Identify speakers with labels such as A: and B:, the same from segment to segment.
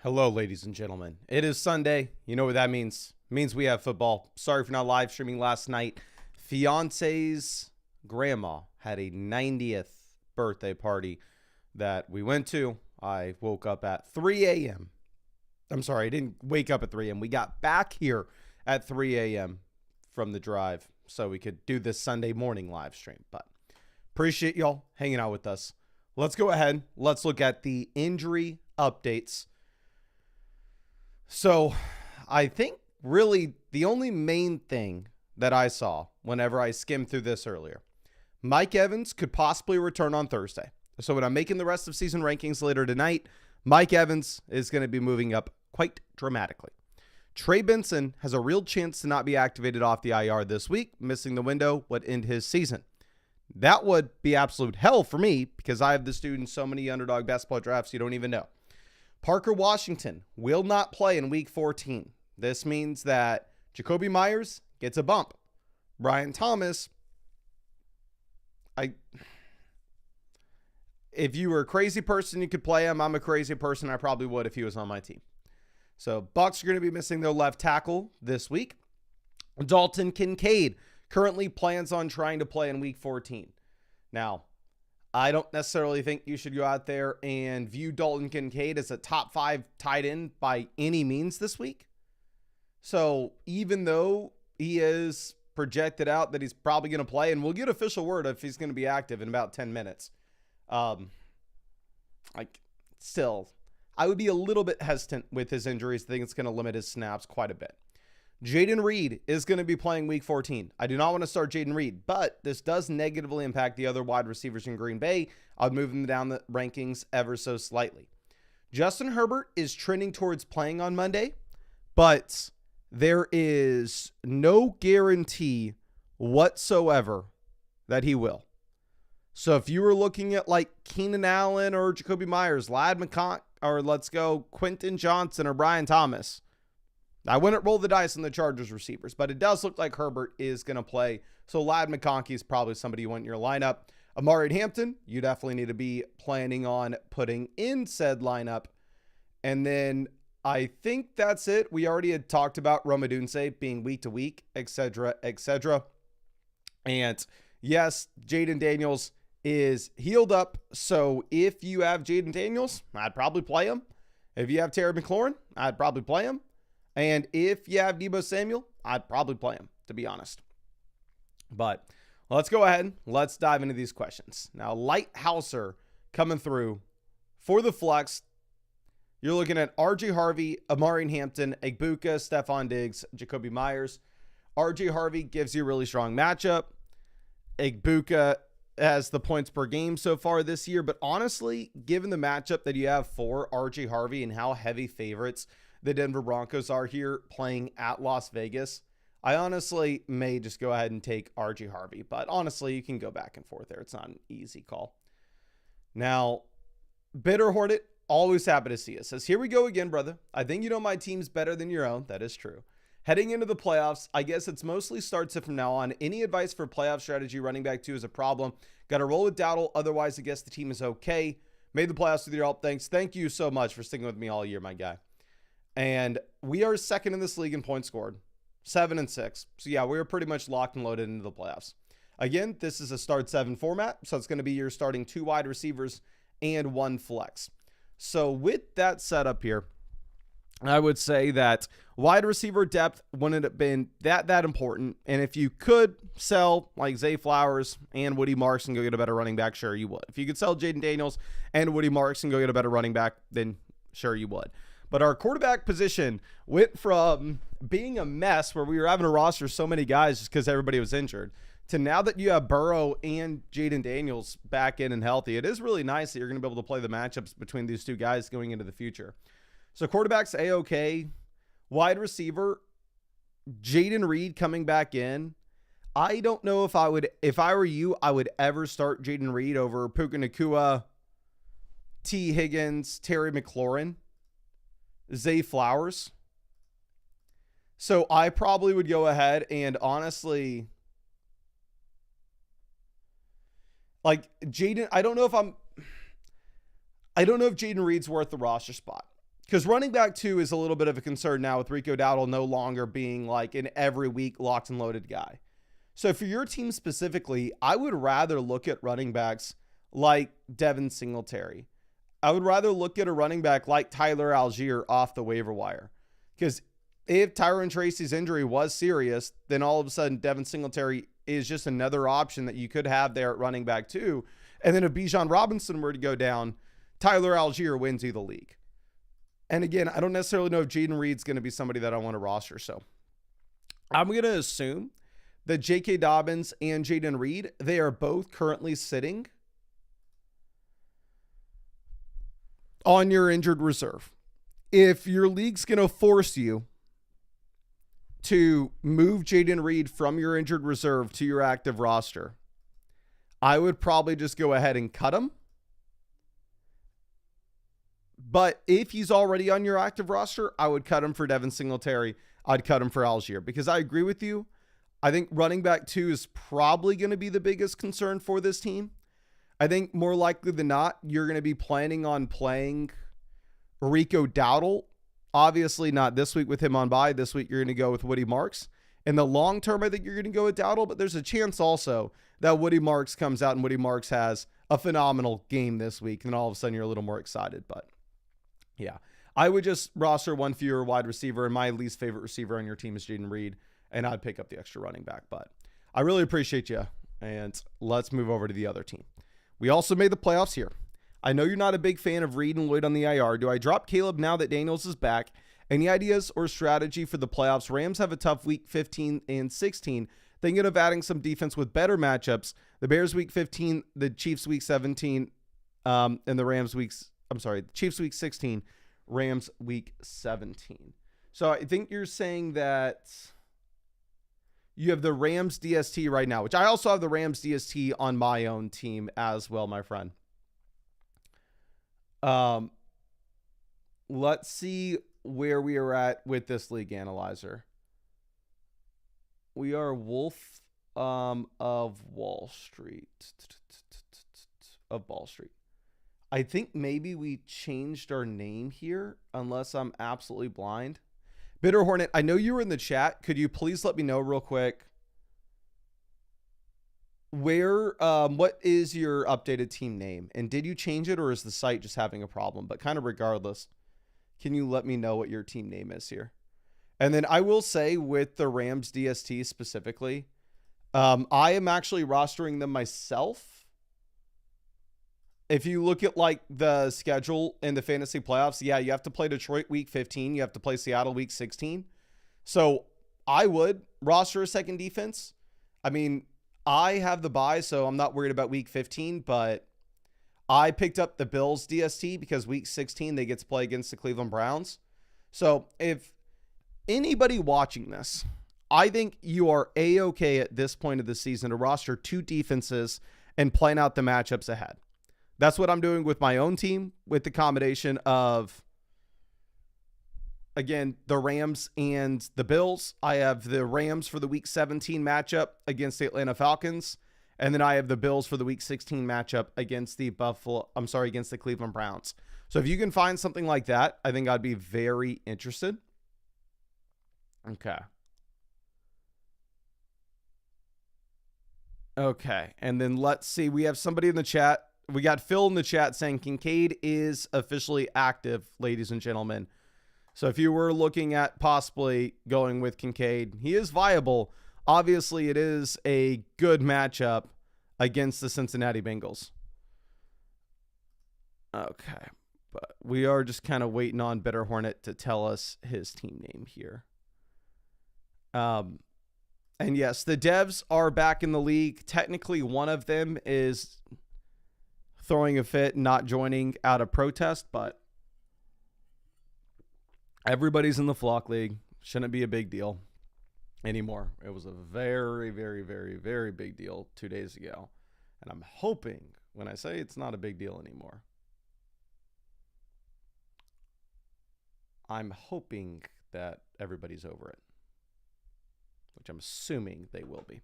A: Hello, ladies and gentlemen. It is Sunday. You know what that means. It means we have football. Sorry for not live streaming last night. Fiance's grandma had a 90th birthday party that we went to. I woke up at 3 a.m. I'm sorry, I didn't wake up at 3 a.m. We got back here at 3 a.m. from the drive so we could do this Sunday morning live stream. But appreciate y'all hanging out with us. Let's go ahead. Let's look at the injury updates. So I think really the only main thing that I saw whenever I skimmed through this earlier, Mike Evans could possibly return on Thursday. So when I'm making the rest of season rankings later tonight, Mike Evans is going to be moving up quite dramatically. Trey Benson has a real chance to not be activated off the IR this week. Missing the window would end his season. That would be absolute hell for me because I have this dude in so many underdog basketball drafts you don't even know. Parker Washington will not play in week 14. This means that Jacoby Myers gets a bump. Brian Thomas, if you were a crazy person, you could play him. I'm a crazy person. I probably would if he was on my team. So Bucs are going to be missing their left tackle this week. Dalton Kincaid currently plans on trying to play in week 14. Now, I don't necessarily think you should go out there and view Dalton Kincaid as a top 5 tight end by any means this week. So even though he is projected out that he's probably going to play, and we'll get official word if he's going to be active in about 10 minutes. I would be a little bit hesitant with his injuries. I think it's going to limit his snaps quite a bit. Jaden Reed is going to be playing week 14. I do not want to start Jaden Reed, but this does negatively impact the other wide receivers in Green Bay. I'll move them down the rankings ever so slightly. Justin Herbert is trending towards playing on Monday, but there is no guarantee whatsoever that he will. So if you were looking at like Keenan Allen or Jacoby Myers, Ladd McConkey, or let's go Quentin Johnson or Brian Thomas, I wouldn't roll the dice on the Chargers receivers, but it does look like Herbert is going to play. So Ladd McConkey is probably somebody you want in your lineup. Amari Hampton, you definitely need to be planning on putting in said lineup. And then I think that's it. We already had talked about Rome Odunze being week to week, etc., etc. And yes, Jaden Daniels is healed up. So if you have Jaden Daniels, I'd probably play him. If you have Terry McLaurin, I'd probably play him. And if you have Deebo Samuel, I'd probably play him, to be honest. But let's go ahead. Let's dive into these questions. Now, Lighthouser coming through for the flex. You're looking at R.J. Harvey, Amari Hampton, Egbuka, Stephon Diggs, Jacoby Myers. R.J. Harvey gives you a really strong matchup. Egbuka has the points per game so far this year. But honestly, given the matchup that you have for R.J. Harvey and how heavy favorites the Denver Broncos are here playing at Las Vegas, I honestly may just go ahead and take R.J. Harvey. But honestly, you can go back and forth there. It's not an easy call. Now, Bitter Hornet, always happy to see us. Says, here we go again, brother. I think you know my team's better than your own. That is true. Heading into the playoffs, I guess it's mostly starts it from now on. Any advice for playoff strategy? Running back 2 is a problem. Got to roll with Dowdle. Otherwise, I guess the team is okay. Made the playoffs with your help. Thanks. Thank you so much for sticking with me all year, my guy. And we are second in this league in points scored, 7-6. So yeah, we're pretty much locked and loaded into the playoffs. Again, this is a start 7 format. So it's going to be your starting 2 wide receivers and 1 flex. So with that setup here, I would say that wide receiver depth wouldn't have been that important. And if you could sell like Zay Flowers and Woody Marks and go get a better running back, sure you would. If you could sell Jaden Daniels and Woody Marks and go get a better running back, then sure you would. But our quarterback position went from being a mess where we were having to roster so many guys just because everybody was injured to now that you have Burrow and Jaden Daniels back in and healthy. It is really nice that you're going to be able to play the matchups between these two guys going into the future. So quarterback's A-OK. Wide receiver, Jaden Reed coming back in. I don't know if I were you, I would ever start Jaden Reed over Puka Nacua, T. Higgins, Terry McLaurin, Zay Flowers. So I probably would go ahead and honestly, like Jaden, I don't know if Jaden Reed's worth the roster spot. Because running back 2 is a little bit of a concern now with Rico Dowdle no longer being like an every week locked and loaded guy. So for your team specifically, I would rather look at running backs like Devin Singletary. I would rather look at a running back like Tyler Algier off the waiver wire. Because if Tyron Tracy's injury was serious, then all of a sudden Devin Singletary is just another option that you could have there at running back 2. And then if Bijan Robinson were to go down, Tyler Algier wins you the league. And again, I don't necessarily know if Jayden Reed's going to be somebody that I want to roster. So I'm going to assume that J.K. Dobbins and Jayden Reed, they are both currently sitting on your injured reserve. If your league's going to force you to move Jayden Reed from your injured reserve to your active roster, I would probably just go ahead and cut him. But if he's already on your active roster, I would cut him for Devin Singletary. I'd cut him for Algier because I agree with you. I think running back 2 is probably going to be the biggest concern for this team. I think more likely than not, you're going to be planning on playing Rico Dowdle. Obviously not this week with him on bye. This week you're going to go with Woody Marks. In the long term, I think you're going to go with Dowdle, but there's a chance also that Woody Marks comes out and Woody Marks has a phenomenal game this week. And all of a sudden you're a little more excited. But yeah, I would just roster one fewer wide receiver, and my least favorite receiver on your team is Jayden Reed, and I'd pick up the extra running back. But I really appreciate you, and let's move over to the other team. We also made the playoffs here. I know you're not a big fan of Reed and Lloyd on the IR. Do I drop Caleb now that Daniels is back? Any ideas or strategy for the playoffs? Rams have a tough week 15 and 16. Thinking of adding some defense with better matchups. The Bears week 15, the Chiefs week 17, and the Chiefs week 16, Rams week 17. So I think you're saying that you have the Rams DST right now, which I also have the Rams DST on my own team as well, my friend. Let's see where we are at with this league analyzer. We are Wolf of Wall Street. I think maybe we changed our name here, unless I'm absolutely blind. Bitter Hornet, I know you were in the chat. Could you please let me know real quick what is your updated team name? And did you change it, or is the site just having a problem? But kind of regardless, can you let me know what your team name is here? And then I will say with the Rams DST specifically, I am actually rostering them myself. If you look at like the schedule in the fantasy playoffs, yeah, you have to play Detroit week 15. You have to play Seattle week 16. So I would roster a second defense. I mean, I have the bye, so I'm not worried about week 15, but I picked up the Bills DST because week 16, they get to play against the Cleveland Browns. So if anybody watching this, I think you are A-okay at this point of the season to roster 2 defenses and plan out the matchups ahead. That's what I'm doing with my own team, with the combination of, again, the Rams and the Bills. I have the Rams for the week 17 matchup against the Atlanta Falcons. And then I have the Bills for the week 16 matchup against the against the Cleveland Browns. So if you can find something like that, I think I'd be very interested. Okay. And then let's see. We have somebody in the chat. We got Phil in the chat saying Kincaid is officially active, ladies and gentlemen. So if you were looking at possibly going with Kincaid, he is viable. Obviously, it is a good matchup against the Cincinnati Bengals. Okay. But we are just kind of waiting on Bitter Hornet to tell us his team name here. And yes, the devs are back in the league. Technically, one of them is throwing a fit, not joining out of protest, but everybody's in the Flock League. Shouldn't be a big deal anymore. It was a very, very, very, very big deal 2 days ago. And I'm hoping when I say it's not a big deal anymore, I'm hoping that everybody's over it, which I'm assuming they will be.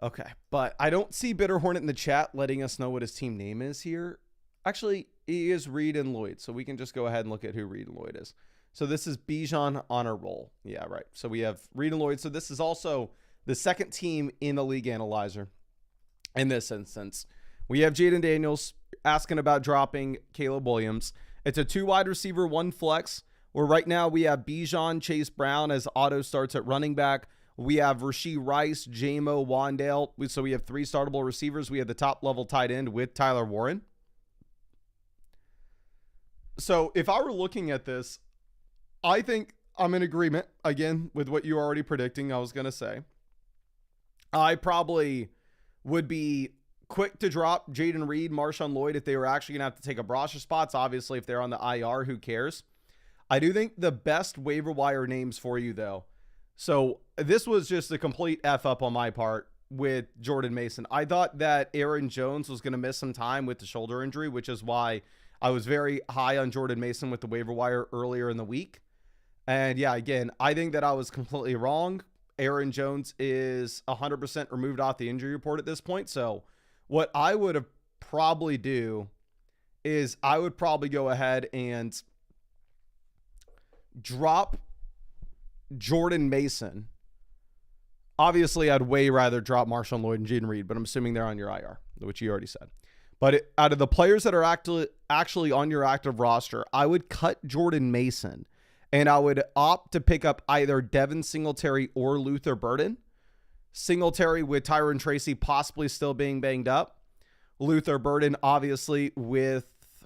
A: Okay, but I don't see Bitter Hornet in the chat letting us know what his team name is here. Actually, he is Reed and Lloyd, so we can just go ahead and look at who Reed and Lloyd is. So this is Bijan on a roll. Yeah, right. So we have Reed and Lloyd. So this is also the second team in the league analyzer in this instance. We have Jaden Daniels asking about dropping Caleb Williams. It's a 2 wide receiver, 1 flex, where right now we have Bijan, Chase Brown as auto starts at running back. We have Rashee Rice, Jamo, Wandale. So we have 3 startable receivers. We have the top level tight end with Tyler Warren. So if I were looking at this, I think I'm in agreement, again, with what you're already predicting. I was going to say, I probably would be quick to drop Jaden Reed, Marshawn Lloyd if they were actually going to have to take up roster spots. Obviously, if they're on the IR, who cares? I do think the best waiver wire names for you, though. So this was just a complete F up on my part with Jordan Mason. I thought that Aaron Jones was going to miss some time with the shoulder injury, which is why I was very high on Jordan Mason with the waiver wire earlier in the week. And yeah, again, I think that I was completely wrong. Aaron Jones is 100% removed off the injury report at this point. So what I would have probably do is I would probably go ahead and drop Jordan Mason. Obviously, I'd way rather drop Marshawn Lloyd and Jaden Reed, but I'm assuming they're on your IR, which you already said. But out of the players that are actually on your active roster, I would cut Jordan Mason, and I would opt to pick up either Devin Singletary or Luther Burden. Singletary with Tyron Tracy possibly still being banged up. Luther Burden, obviously, with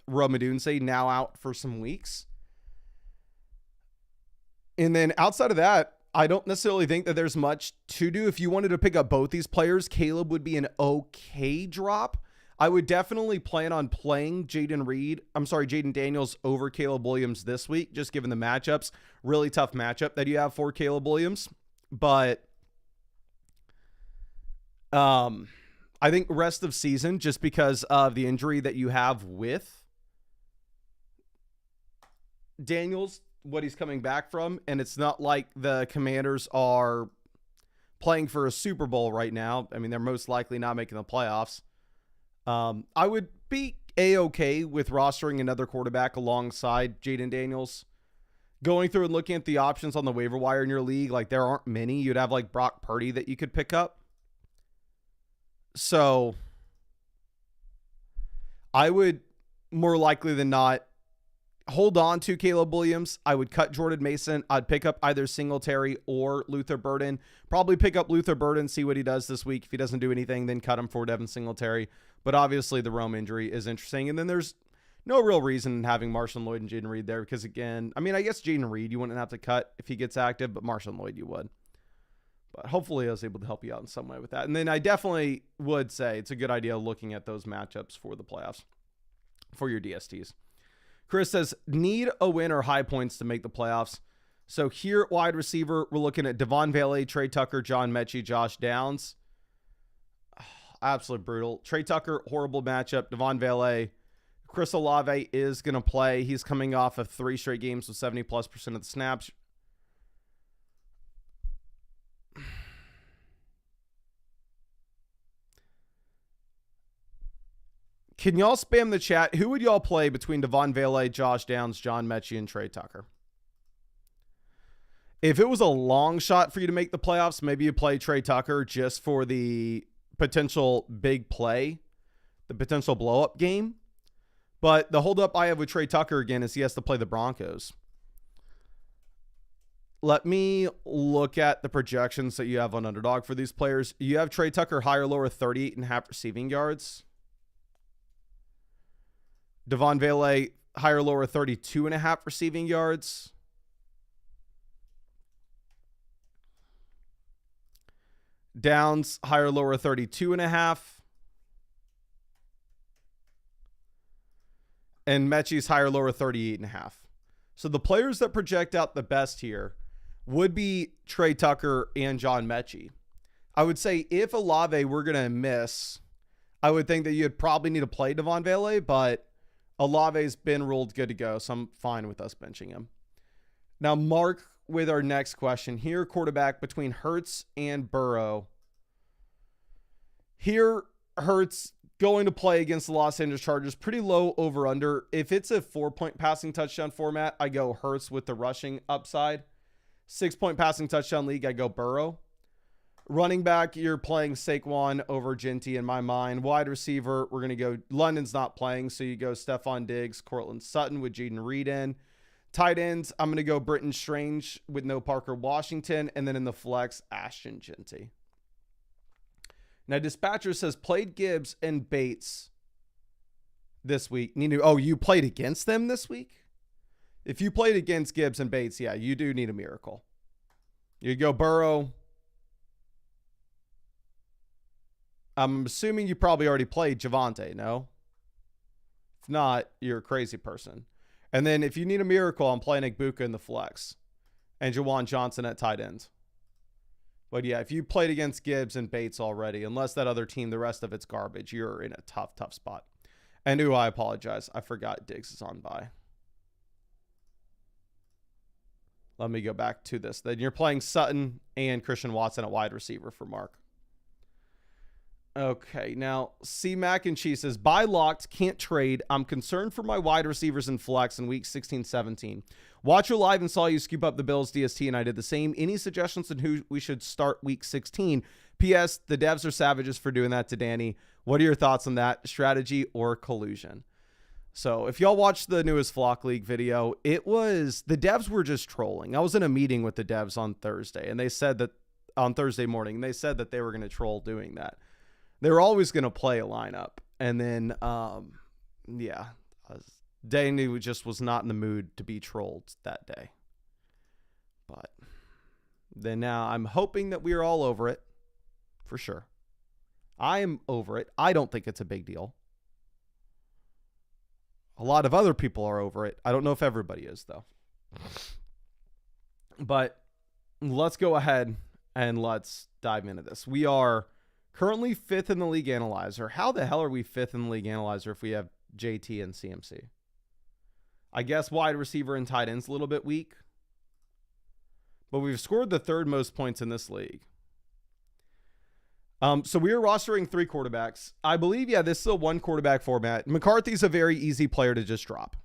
A: Romadunse now out for some weeks. And then outside of that, I don't necessarily think that there's much to do. If you wanted to pick up both these players, Caleb would be an okay drop. I would definitely plan on playing Jaden Daniels over Caleb Williams this week, just given the matchups. Really tough matchup that you have for Caleb Williams. But I think rest of season, just because of the injury that you have with Daniels, what he's coming back from, and it's not like the Commanders are playing for a Super Bowl right now. I mean, they're most likely not making the playoffs. I would be A-okay with rostering another quarterback alongside Jaden Daniels. Going through and looking at the options on the waiver wire in your league, like there aren't many. You'd have like Brock Purdy that you could pick up. So I would more likely than not hold on to Caleb Williams. I would cut Jordan Mason. I'd pick up either Singletary or Luther Burden. Probably pick up Luther Burden, see what he does this week. If he doesn't do anything, then cut him for Devin Singletary. But obviously the Rome injury is interesting. And then there's no real reason in having Marshawn Lloyd and Jaden Reed there because, again, I mean, I guess Jaden Reed you wouldn't have to cut if he gets active, but Marshawn Lloyd you would. But hopefully I was able to help you out in some way with that. And then I definitely would say it's a good idea looking at those matchups for the playoffs for your DSTs. Chris says, need a win or high points to make the playoffs. So here at wide receiver, we're looking at Devon Valet, Trey Tucker, John Mechie, Josh Downs. Absolutely brutal. Trey Tucker, horrible matchup. Devon Valet, Chris Olave is going to play. He's coming off of 3 straight games with 70+% of the snaps. Can y'all spam the chat? Who would y'all play between Devon Valet, Josh Downs, John Mechie, and Trey Tucker? If it was a long shot for you to make the playoffs, maybe you play Trey Tucker just for the potential big play, the potential blow-up game. But the holdup I have with Trey Tucker, again, is he has to play the Broncos. Let me look at the projections that you have on Underdog for these players. You have Trey Tucker higher, lower, 38.5 receiving yards. Devon Valet, higher, lower, 32.5 receiving yards. Downs, higher, lower, 32.5. And Mechie's higher, lower, 38.5. So the players that project out the best here would be Trey Tucker and John Mechie. I would say if Olave were going to miss, I would think that you'd probably need to play Devon Valet, but Olave's been ruled good to go, so I'm fine with us benching him. Now, Mark, with our next question here, quarterback between Hurts and Burrow. Here, Hurts going to play against the Los Angeles Chargers. Pretty low over under. If it's a 4-point passing touchdown format, I go Hurts with the rushing upside. 6-point passing touchdown league, I go Burrow. Running back, you're playing Saquon over Ginty in my mind. Wide receiver, we're going to go, London's not playing, so you go Stephon Diggs, Cortland Sutton with Jaden Reed in. Tight ends, I'm going to go Britton Strange with no Parker Washington. And then in the flex, Ashton Ginty. Now, Dispatcher says, played Gibbs and Bates this week. Oh, you played against them this week? If you played against Gibbs and Bates, yeah, you do need a miracle. You'd go Burrow. I'm assuming you probably already played Javonte, no? If not, you're a crazy person. And then if you need a miracle, I'm playing Igbuka in the flex. And Jawan Johnson at tight end. But yeah, if you played against Gibbs and Bates already, unless that other team, the rest of it's garbage, you're in a tough, tough spot. And I apologize. I forgot Diggs is on bye. Let me go back to this. Then you're playing Sutton and Christian Watson at wide receiver for Mark. Okay, now C Mac and Cheese says, buy locked, can't trade. I'm concerned for my wide receivers in flex in week 16-17. Watch you live and saw you scoop up the Bills DST, and I did the same. Any suggestions on who we should start week 16? P.S. The devs are savages for doing that to Danny. What are your thoughts on that strategy or collusion? So if y'all watched the newest Flock League video, the devs were just trolling. I was in a meeting with the devs on Thursday, and they said that on Thursday morning, they said that they were going to troll doing that. They were always going to play a lineup. And then, Danny just was not in the mood to be trolled that day. But then now I'm hoping that we are all over it for sure. I am over it. I don't think it's a big deal. A lot of other people are over it. I don't know if everybody is, though. But let's go ahead and let's dive into this. We are currently 5th in the league analyzer. How the hell are we 5th in the league analyzer if we have JT and CMC? I guess wide receiver and tight ends a little bit weak. But we've scored the 3rd most points in this league. So we are rostering 3 quarterbacks. I believe, this is a 1 quarterback format. McCarthy's a very easy player to just drop.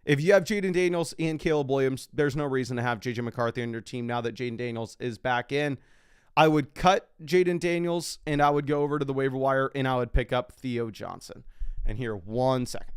A: If you have Jaden Daniels and Caleb Williams, there's no reason to have JJ McCarthy on your team now that Jaden Daniels is back in. I would cut Jaden Daniels and I would go over to the waiver wire and I would pick up Theo Johnson. And here, 1 second.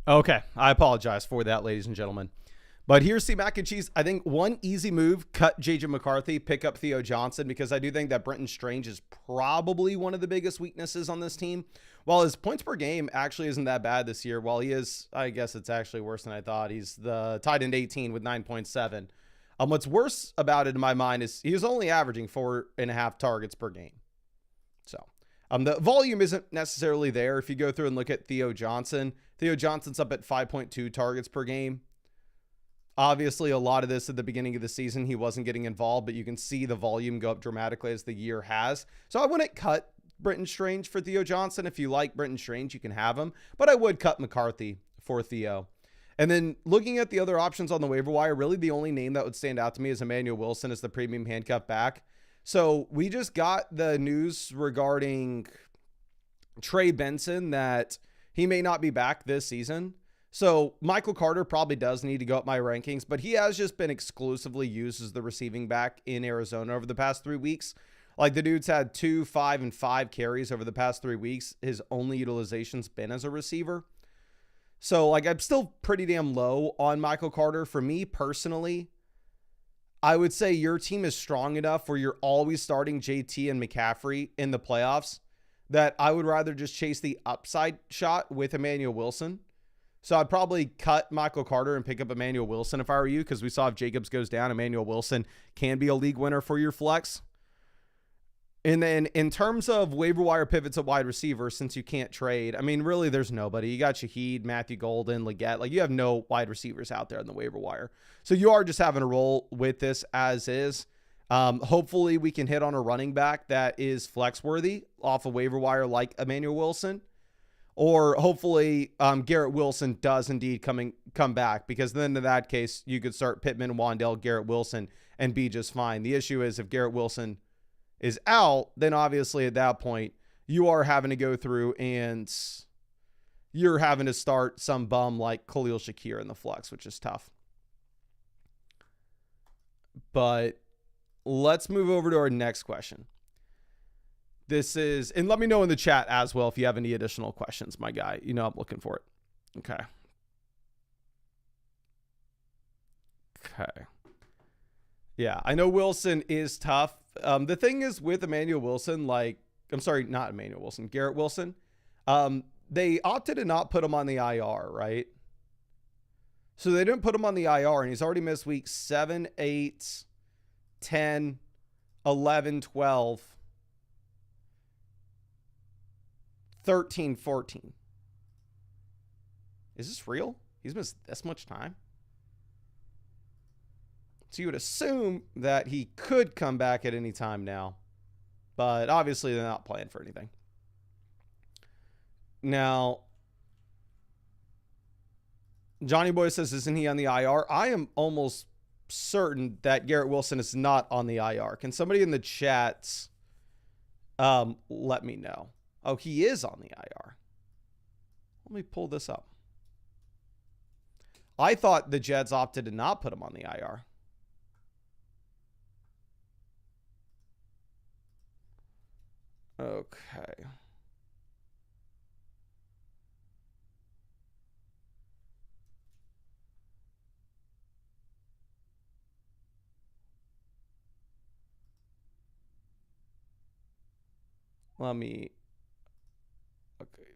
A: Okay, I apologize for that, ladies and gentlemen. But here's the mac and cheese. I think one easy move, cut JJ McCarthy, pick up Theo Johnson, because I do think that Brenton Strange is probably one of the biggest weaknesses on this team. While his points per game actually isn't that bad this year, while he is, I guess it's actually worse than I thought. He's the tight end 18 with 9.7. What's worse about it in my mind is he's only averaging 4.5 targets per game. So the volume isn't necessarily there. If you go through and look at Theo Johnson's up at 5.2 targets per game. Obviously, a lot of this at the beginning of the season, he wasn't getting involved, but you can see the volume go up dramatically as the year has. So I wouldn't cut Brenton Strange for Theo Johnson. If you like Brenton Strange, you can have him, but I would cut McCarthy for Theo. And then looking at the other options on the waiver wire, really the only name that would stand out to me is Emmanuel Wilson as the premium handcuff back. So we just got the news regarding Trey Benson that he may not be back this season. So Michael Carter probably does need to go up my rankings, but he has just been exclusively used as the receiving back in Arizona over the past 3 weeks. Like, the dude's had 2, 5, and 5 carries over the past 3 weeks. His only utilization's been as a receiver. So, like, I'm still pretty damn low on Michael Carter. For me personally, I would say your team is strong enough where you're always starting JT and McCaffrey in the playoffs that I would rather just chase the upside shot with Emmanuel Wilson. So I'd probably cut Michael Carter and pick up Emmanuel Wilson if I were you, because we saw if Jacobs goes down, Emmanuel Wilson can be a league winner for your flex. And then in terms of waiver wire pivots at wide receiver, since you can't trade, I mean, really there's nobody. You got Shaheed, Matthew Golden, Leggett. Like, you have no wide receivers out there on the waiver wire. So you are just having to roll with this as is. Hopefully we can hit on a running back that is flex worthy off a waiver wire like Emmanuel Wilson. Or hopefully Garrett Wilson does indeed come back, because then in that case, you could start Pittman, Wandell, Garrett Wilson, and be just fine. The issue is if Garrett Wilson is out, then obviously at that point, you are having to go through and you're having to start some bum like Khalil Shakir in the flex, which is tough. But let's move over to our next question. This is, and let me know in the chat as well if you have any additional questions, my guy. You know I'm looking for it. Okay. Yeah, I know Wilson is tough. The thing is with Emmanuel Wilson, like, I'm sorry, not Emmanuel Wilson, Garrett Wilson. They opted to not put him on the IR, right? So they didn't put him on the IR, and he's already missed week 7, 8, 10, 11, 12. 13, 14. Is this real? He's missed this much time? So you would assume that he could come back at any time now. But obviously they're not playing for anything. Now, Johnny Boy says, isn't he on the IR? I am almost certain that Garrett Wilson is not on the IR. Can somebody in the chats let me know? Oh, he is on the IR. Let me pull this up. I thought the Jets opted to not put him on the IR. Okay. Let me... Okay.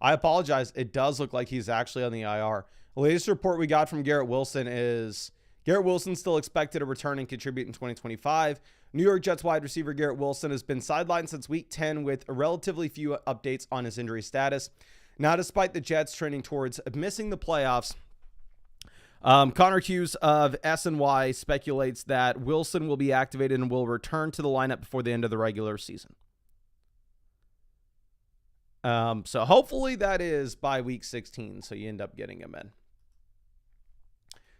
A: I apologize. It does look like he's actually on the IR. The latest report we got from Garrett Wilson is Garrett Wilson still expected to return and contribute in 2025. New York Jets wide receiver Garrett Wilson has been sidelined since week 10 with relatively few updates on his injury status. Now, despite the Jets trending towards missing the playoffs, Connor Hughes of SNY speculates that Wilson will be activated and will return to the lineup before the end of the regular season. So hopefully that is by week 16, so you end up getting him in.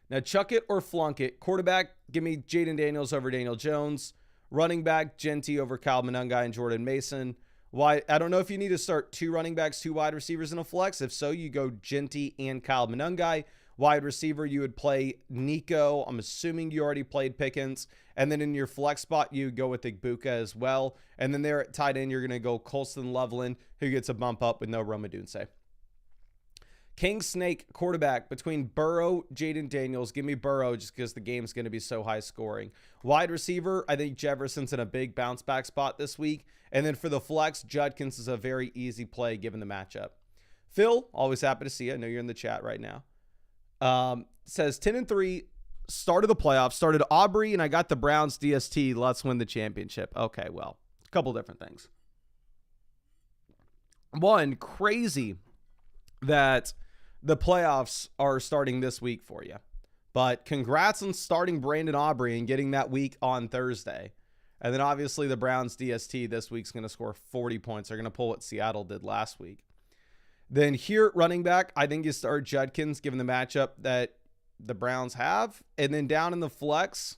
A: Now, chuck it or flunk it. Quarterback, give me Jaden Daniels over Daniel Jones. Running back, Genty over Kyle Monangai and Jordan Mason. Why? I don't know if you need to start 2 running backs, 2 wide receivers in a flex. If so, you go Genty and Kyle Monangai. Wide receiver, you would play Nico. I'm assuming you already played Pickens. And then in your flex spot, you go with Igbuka as well. And then there at tight end, you're going to go Colston Loveland, who gets a bump up with no Rome Odunze. King Snake quarterback between Burrow, Jaden Daniels. Give me Burrow just because the game's going to be so high scoring. Wide receiver, I think Jefferson's in a big bounce back spot this week. And then for the flex, Judkins is a very easy play given the matchup. Phil, always happy to see you. I know you're in the chat right now. Says 10-3, started the playoffs, started Aubrey, and I got the Browns DST. Let's win the championship. Okay, well, a couple different things. One, crazy that the playoffs are starting this week for you. But congrats on starting Brandon Aubrey and getting that week on Thursday. And then obviously the Browns DST this week's going to score 40 points. They're going to pull what Seattle did last week. Then here at running back, I think you start Judkins given the matchup that the Browns have. And then down in the flex,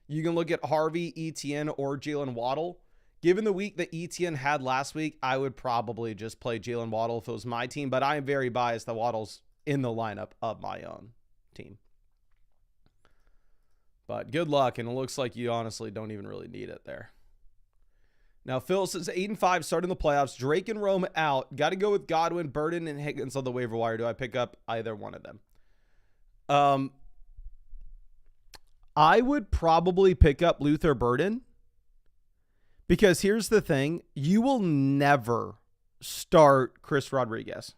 A: you can look at Harvey, Etienne, or Jalen Waddle. Given the week that Etienne had last week, I would probably just play Jalen Waddle if it was my team. But I am very biased that Waddle's in the lineup of my own team. But good luck, and it looks like you honestly don't even really need it there. Now, Phil says 8-5 starting the playoffs. Drake and Rome out. Got to go with Godwin, Burden, and Higgins on the waiver wire. Do I pick up either one of them? I would probably pick up Luther Burden because here's the thing. You will never start Chris Rodriguez.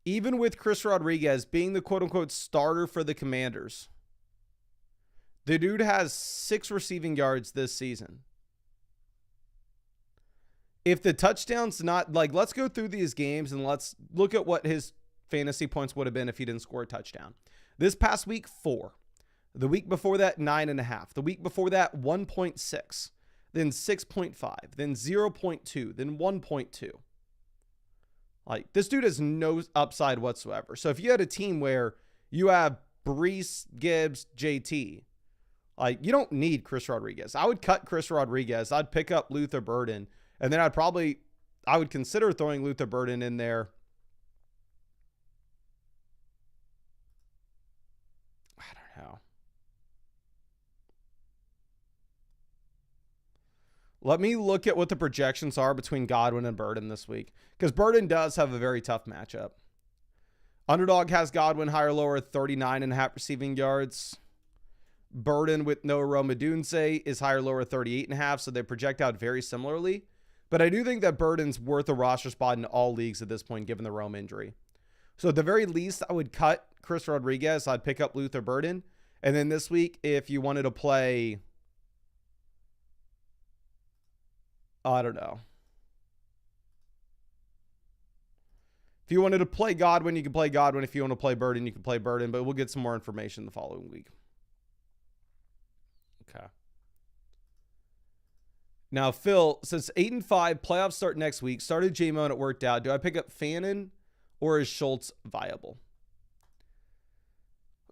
A: Even with Chris Rodriguez being the quote-unquote starter for the Commanders, the dude has 6 receiving yards this season. If the touchdown's not, like, let's go through these games and let's look at what his fantasy points would have been if he didn't score a touchdown. This past week, 4. The week before that, 9.5. The week before that, 1.6. Then 6.5. Then 0.2. Then 1.2. Like, this dude has no upside whatsoever. So if you had a team where you have Brees, Gibbs, JT, like, you don't need Chris Rodriguez. I would cut Chris Rodriguez. I'd pick up Luther Burden. And then I would consider throwing Luther Burden in there. I don't know. Let me look at what the projections are between Godwin and Burden this week. Because Burden does have a very tough matchup. Underdog has Godwin higher lower 39.5 receiving yards. Burden with no Rome Odunze is higher lower 38.5. So they project out very similarly. But I do think that Burden's worth a roster spot in all leagues at this point, given the Rome injury. So at the very least, I would cut Chris Rodriguez. I'd pick up Luther Burden. And then this week, if you wanted to play, I don't know. If you wanted to play Godwin, you can play Godwin. If you want to play Burden, you can play Burden. But we'll get some more information the following week. Okay. Now, Phil, since 8-5, playoffs start next week. Started J-Mo and it worked out. Do I pick up Fannin or is Schultz viable?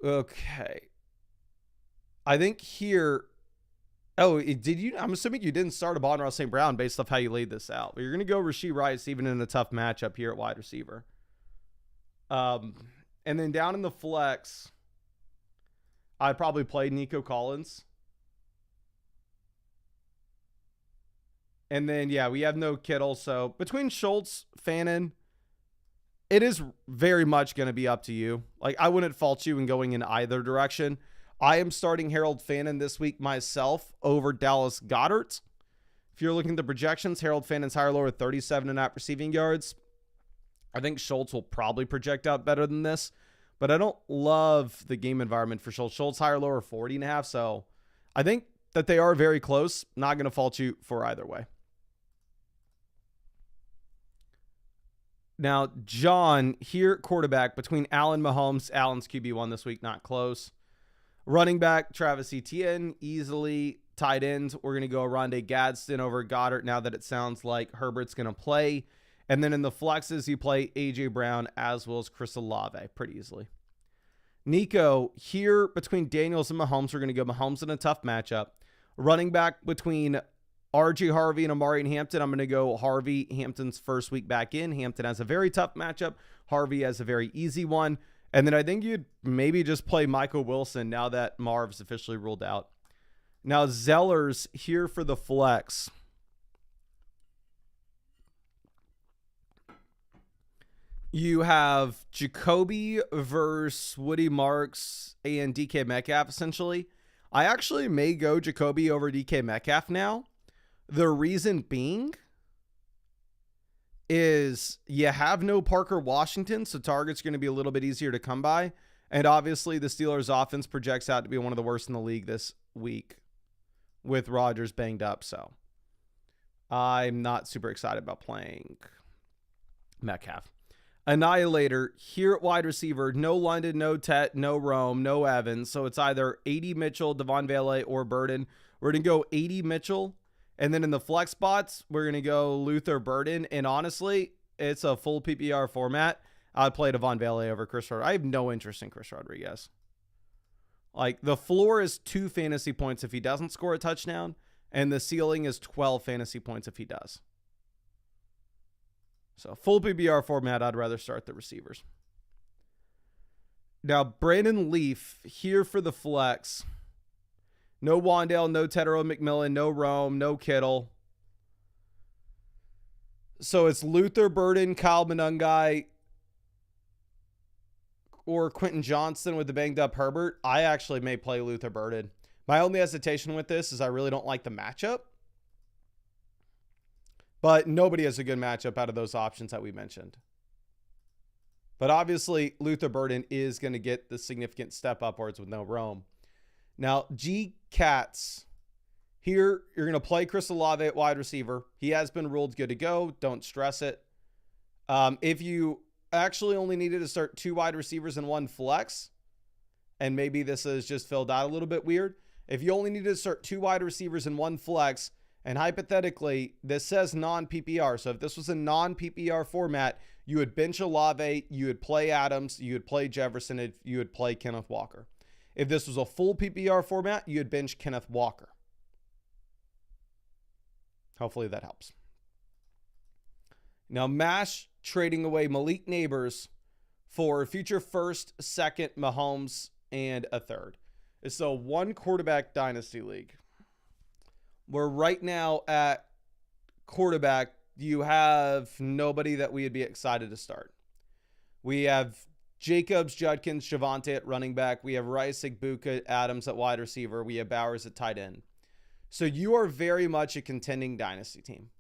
A: Okay. I think here... Oh, did you? I'm assuming you didn't start Amon-Ra St. Brown based off how you laid this out. But you're going to go Rashee Rice even in a tough matchup here at wide receiver. And then down in the flex, I'd probably play Nico Collins. And then, yeah, we have no Kittle. So between Schultz, Fannin, it is very much going to be up to you. Like, I wouldn't fault you in going in either direction. I am starting Harold Fannin this week myself over Dallas Goedert. If you're looking at the projections, Harold Fannin's higher lower 37.5 receiving yards. I think Schultz will probably project out better than this, but I don't love the game environment for Schultz. Schultz higher lower 40.5, so I think that they are very close. Not going to fault you for either way. Now, John, here quarterback between Allen Mahomes. Allen's QB1 this week, not close. Running back, Travis Etienne, easily. Tight ends, we're going to go Rondé Gadsden over Goddard now that it sounds like Herbert's going to play. And then in the flexes, you play A.J. Brown as well as Chris Olave pretty easily. Nico, here between Daniels and Mahomes, we're going to go Mahomes in a tough matchup. Running back between RJ Harvey and Amari and Hampton. I'm going to go Harvey. Hampton's first week back in. Hampton has a very tough matchup. Harvey has a very easy one. And then I think you'd maybe just play Michael Wilson now that Marv's officially ruled out. Now, Zellers here for the flex. You have Jacoby versus Woody Marks and DK Metcalf, essentially. I actually may go Jacoby over DK Metcalf now. The reason being is you have no Parker Washington, so target's going to be a little bit easier to come by. And obviously, the Steelers' offense projects out to be one of the worst in the league this week with Rodgers banged up. So I'm not super excited about playing Metcalf. Annihilator here at wide receiver. No London, no Tet, no Rome, no Evans. So it's either 80 Mitchell, Devon Vele, or Burden. We're going to go 80 Mitchell. And then in the flex spots, we're going to go Luther Burden. And honestly, it's a full PPR format. I'd play Devon Vele over Chris Rodriguez. I have no interest in Chris Rodriguez. Like, the floor is 2 fantasy points if he doesn't score a touchdown. And the ceiling is 12 fantasy points if he does. So full PPR format, I'd rather start the receivers. Now, Brandon Leaf here for the flex. No Wandale, no Tedero McMillan, no Rome, no Kittle. So it's Luther Burden, Kyle Monungai, or Quentin Johnston with the banged up Herbert. I actually may play Luther Burden. My only hesitation with this is I really don't like the matchup. But nobody has a good matchup out of those options that we mentioned. But obviously, Luther Burden is going to get the significant step upwards with no Rome. Now, G. Katz. Here, you're going to play Chris Olave at wide receiver. He has been ruled good to go. Don't stress it. If you actually only needed to start 2 wide receivers and 1 flex, and maybe this is just filled out a little bit weird. If you only needed to start 2 wide receivers and 1 flex, and hypothetically, this says non-PPR. So if this was a non-PPR format, you would bench Olave, you would play Adams, you would play Jefferson, you would play Kenneth Walker. If this was a full PPR format, you would bench Kenneth Walker. Hopefully that helps. Now, MASH trading away Malik Neighbors for future first, second, Mahomes, and a third. It's a 1-quarterback dynasty league. We're right now at quarterback. You have nobody that we would be excited to start. We have Jacobs, Judkins, Javonte at running back. We have Rice, Igbuka, Adams at wide receiver. We have Bowers at tight end. So you are very much a contending dynasty team.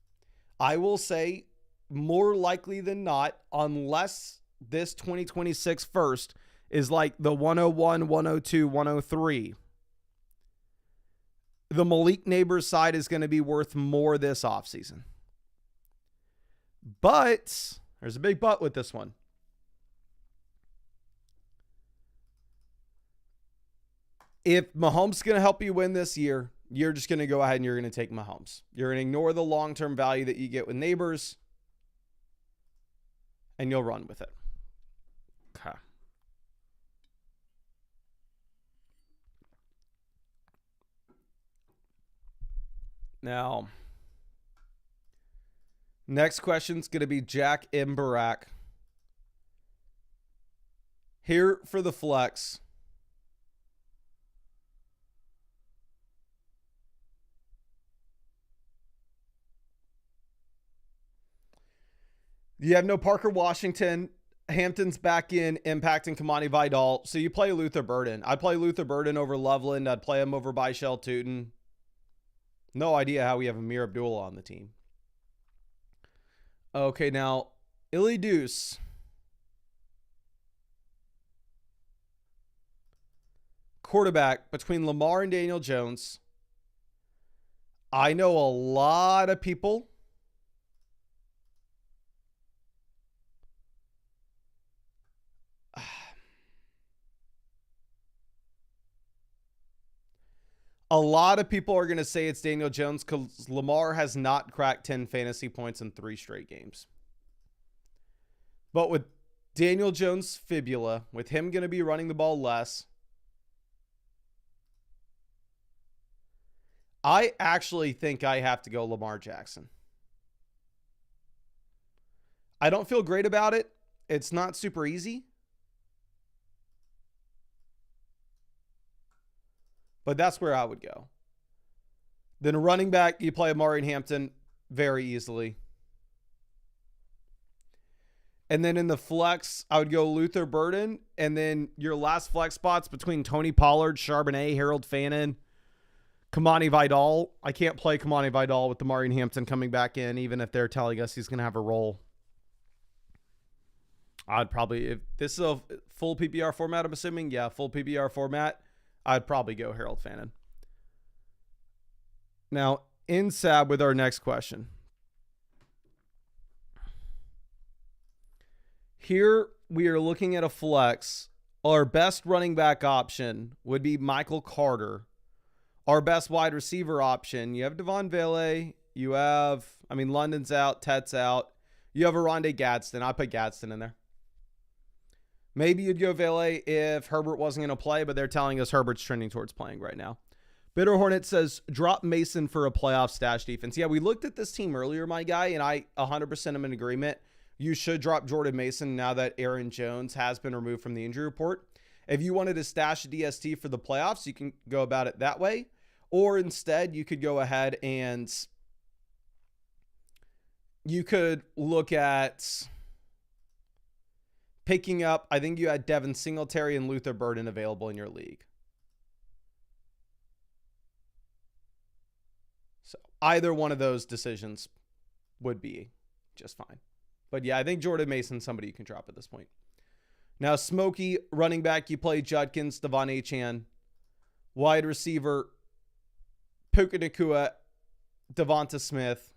A: I will say more likely than not, unless this 2026 first is like the 101, 102, 103, the Malik Neighbors side is going to be worth more this offseason. But there's a big but with this one. If Mahomes is going to help you win this year, you're just going to go ahead and you're going to take Mahomes. You're going to ignore the long-term value that you get with Neighbors, and you'll run with it. Okay. Now, next question is going to be Jack M. Barak. Here for the flex. You have no Parker Washington. Hampton's back in, impacting Kamani Vidal. So you play Luther Burden. I'd play Luther Burden over Loveland. I'd play him over Byshell Tootin. No idea how we have Amir Abdullah on the team. Okay, now, Illy Deuce. Quarterback between Lamar and Daniel Jones. I know a lot of people are going to say it's Daniel Jones because Lamar has not cracked 10 fantasy points in 3 straight games. But with Daniel Jones' fibula, with him going to be running the ball less, I actually think I have to go Lamar Jackson. I don't feel great about it. It's not super easy. But that's where I would go. Then a running back, you play Amari Hampton very easily. And then in the flex, I would go Luther Burden. And then your last flex spots between Tony Pollard, Charbonnet, Harold Fannin, Kamani Vidal. I can't play Kamani Vidal with Amari Hampton coming back in, even if they're telling us he's going to have a role. I'd probably, if this is a full PPR format, I'm assuming. Yeah, full PPR format. I'd probably go Harold Fannin. Now, in Sab with our next question. Here we are looking at a flex. Our best running back option would be Michael Carter. Our best wide receiver option, you have Devon Vele. You have, London's out, Tet's out. You have Aronde Gadsden. I put Gadsden in there. Maybe you'd go Vele if Herbert wasn't going to play, but they're telling us Herbert's trending towards playing right now. Bitter Hornet says, drop Mason for a playoff stash defense. Yeah, we looked at this team earlier, my guy, and I 100% am in agreement. You should drop Jordan Mason now that Aaron Jones has been removed from the injury report. If you wanted to stash a DST for the playoffs, you can go about it that way. Or instead, you could go ahead and you could look at picking up, I think you had Devin Singletary and Luther Burden available in your league. So either one of those decisions would be just fine. But yeah, I think Jordan Mason's somebody you can drop at this point. Now, Smokey, running back, you play Judkins, Devon Achane. Wide receiver, Puka Nacua, Devonta Smith.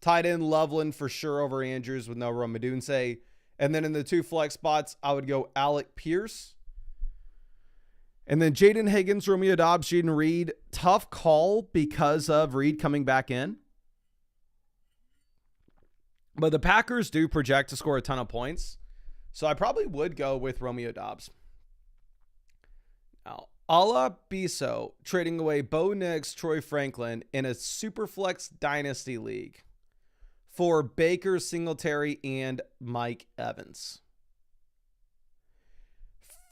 A: Tight end, Loveland for sure over Andrews with no Ramadunse. And then in the two flex spots, I would go Alec Pierce. And then Jaden Higgins, Romeo Dobbs, Jaden Reed. Tough call because of Reed coming back in. But the Packers do project to score a ton of points. So I probably would go with Romeo Dobbs. Now, Ala Biso trading away Bo Nix, Troy Franklin in a Superflex Dynasty League for Baker, Singletary, and Mike Evans.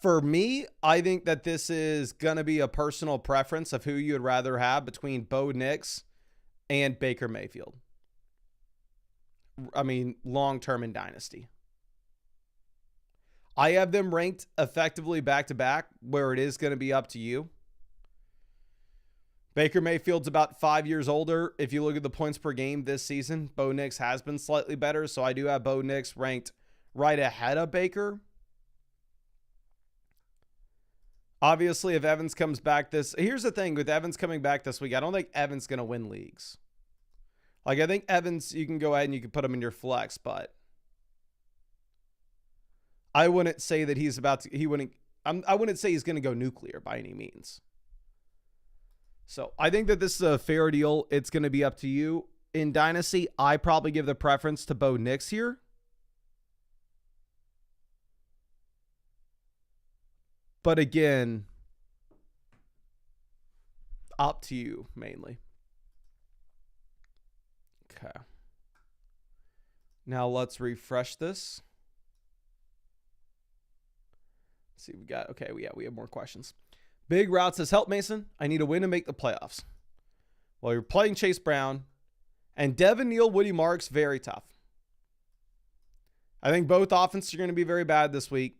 A: For me, I think that this is going to be a personal preference of who you would rather have between Bo Nix and Baker Mayfield. Long-term in Dynasty. I have them ranked effectively back-to-back, where it is going to be up to you. Baker Mayfield's about 5 years older. If you look at the points per game this season, Bo Nix has been slightly better, so I do have Bo Nix ranked right ahead of Baker. Obviously, if Evans comes back here's the thing with Evans coming back this week, I don't think Evans going to win leagues. I think Evans, you can go ahead and you can put him in your flex, but I wouldn't say that I wouldn't say he's going to go nuclear by any means. So I think that this is a fair deal. It's going to be up to you. In Dynasty, I probably give the preference to Bo Nix here. But again, up to you mainly. Okay. Now let's refresh this. Let's see, we have more questions. Big Route says, help Mason. I need a win to make the playoffs. Well, you're playing Chase Brown and Devin Neal, Woody Marks, very tough. I think both offenses are going to be very bad this week.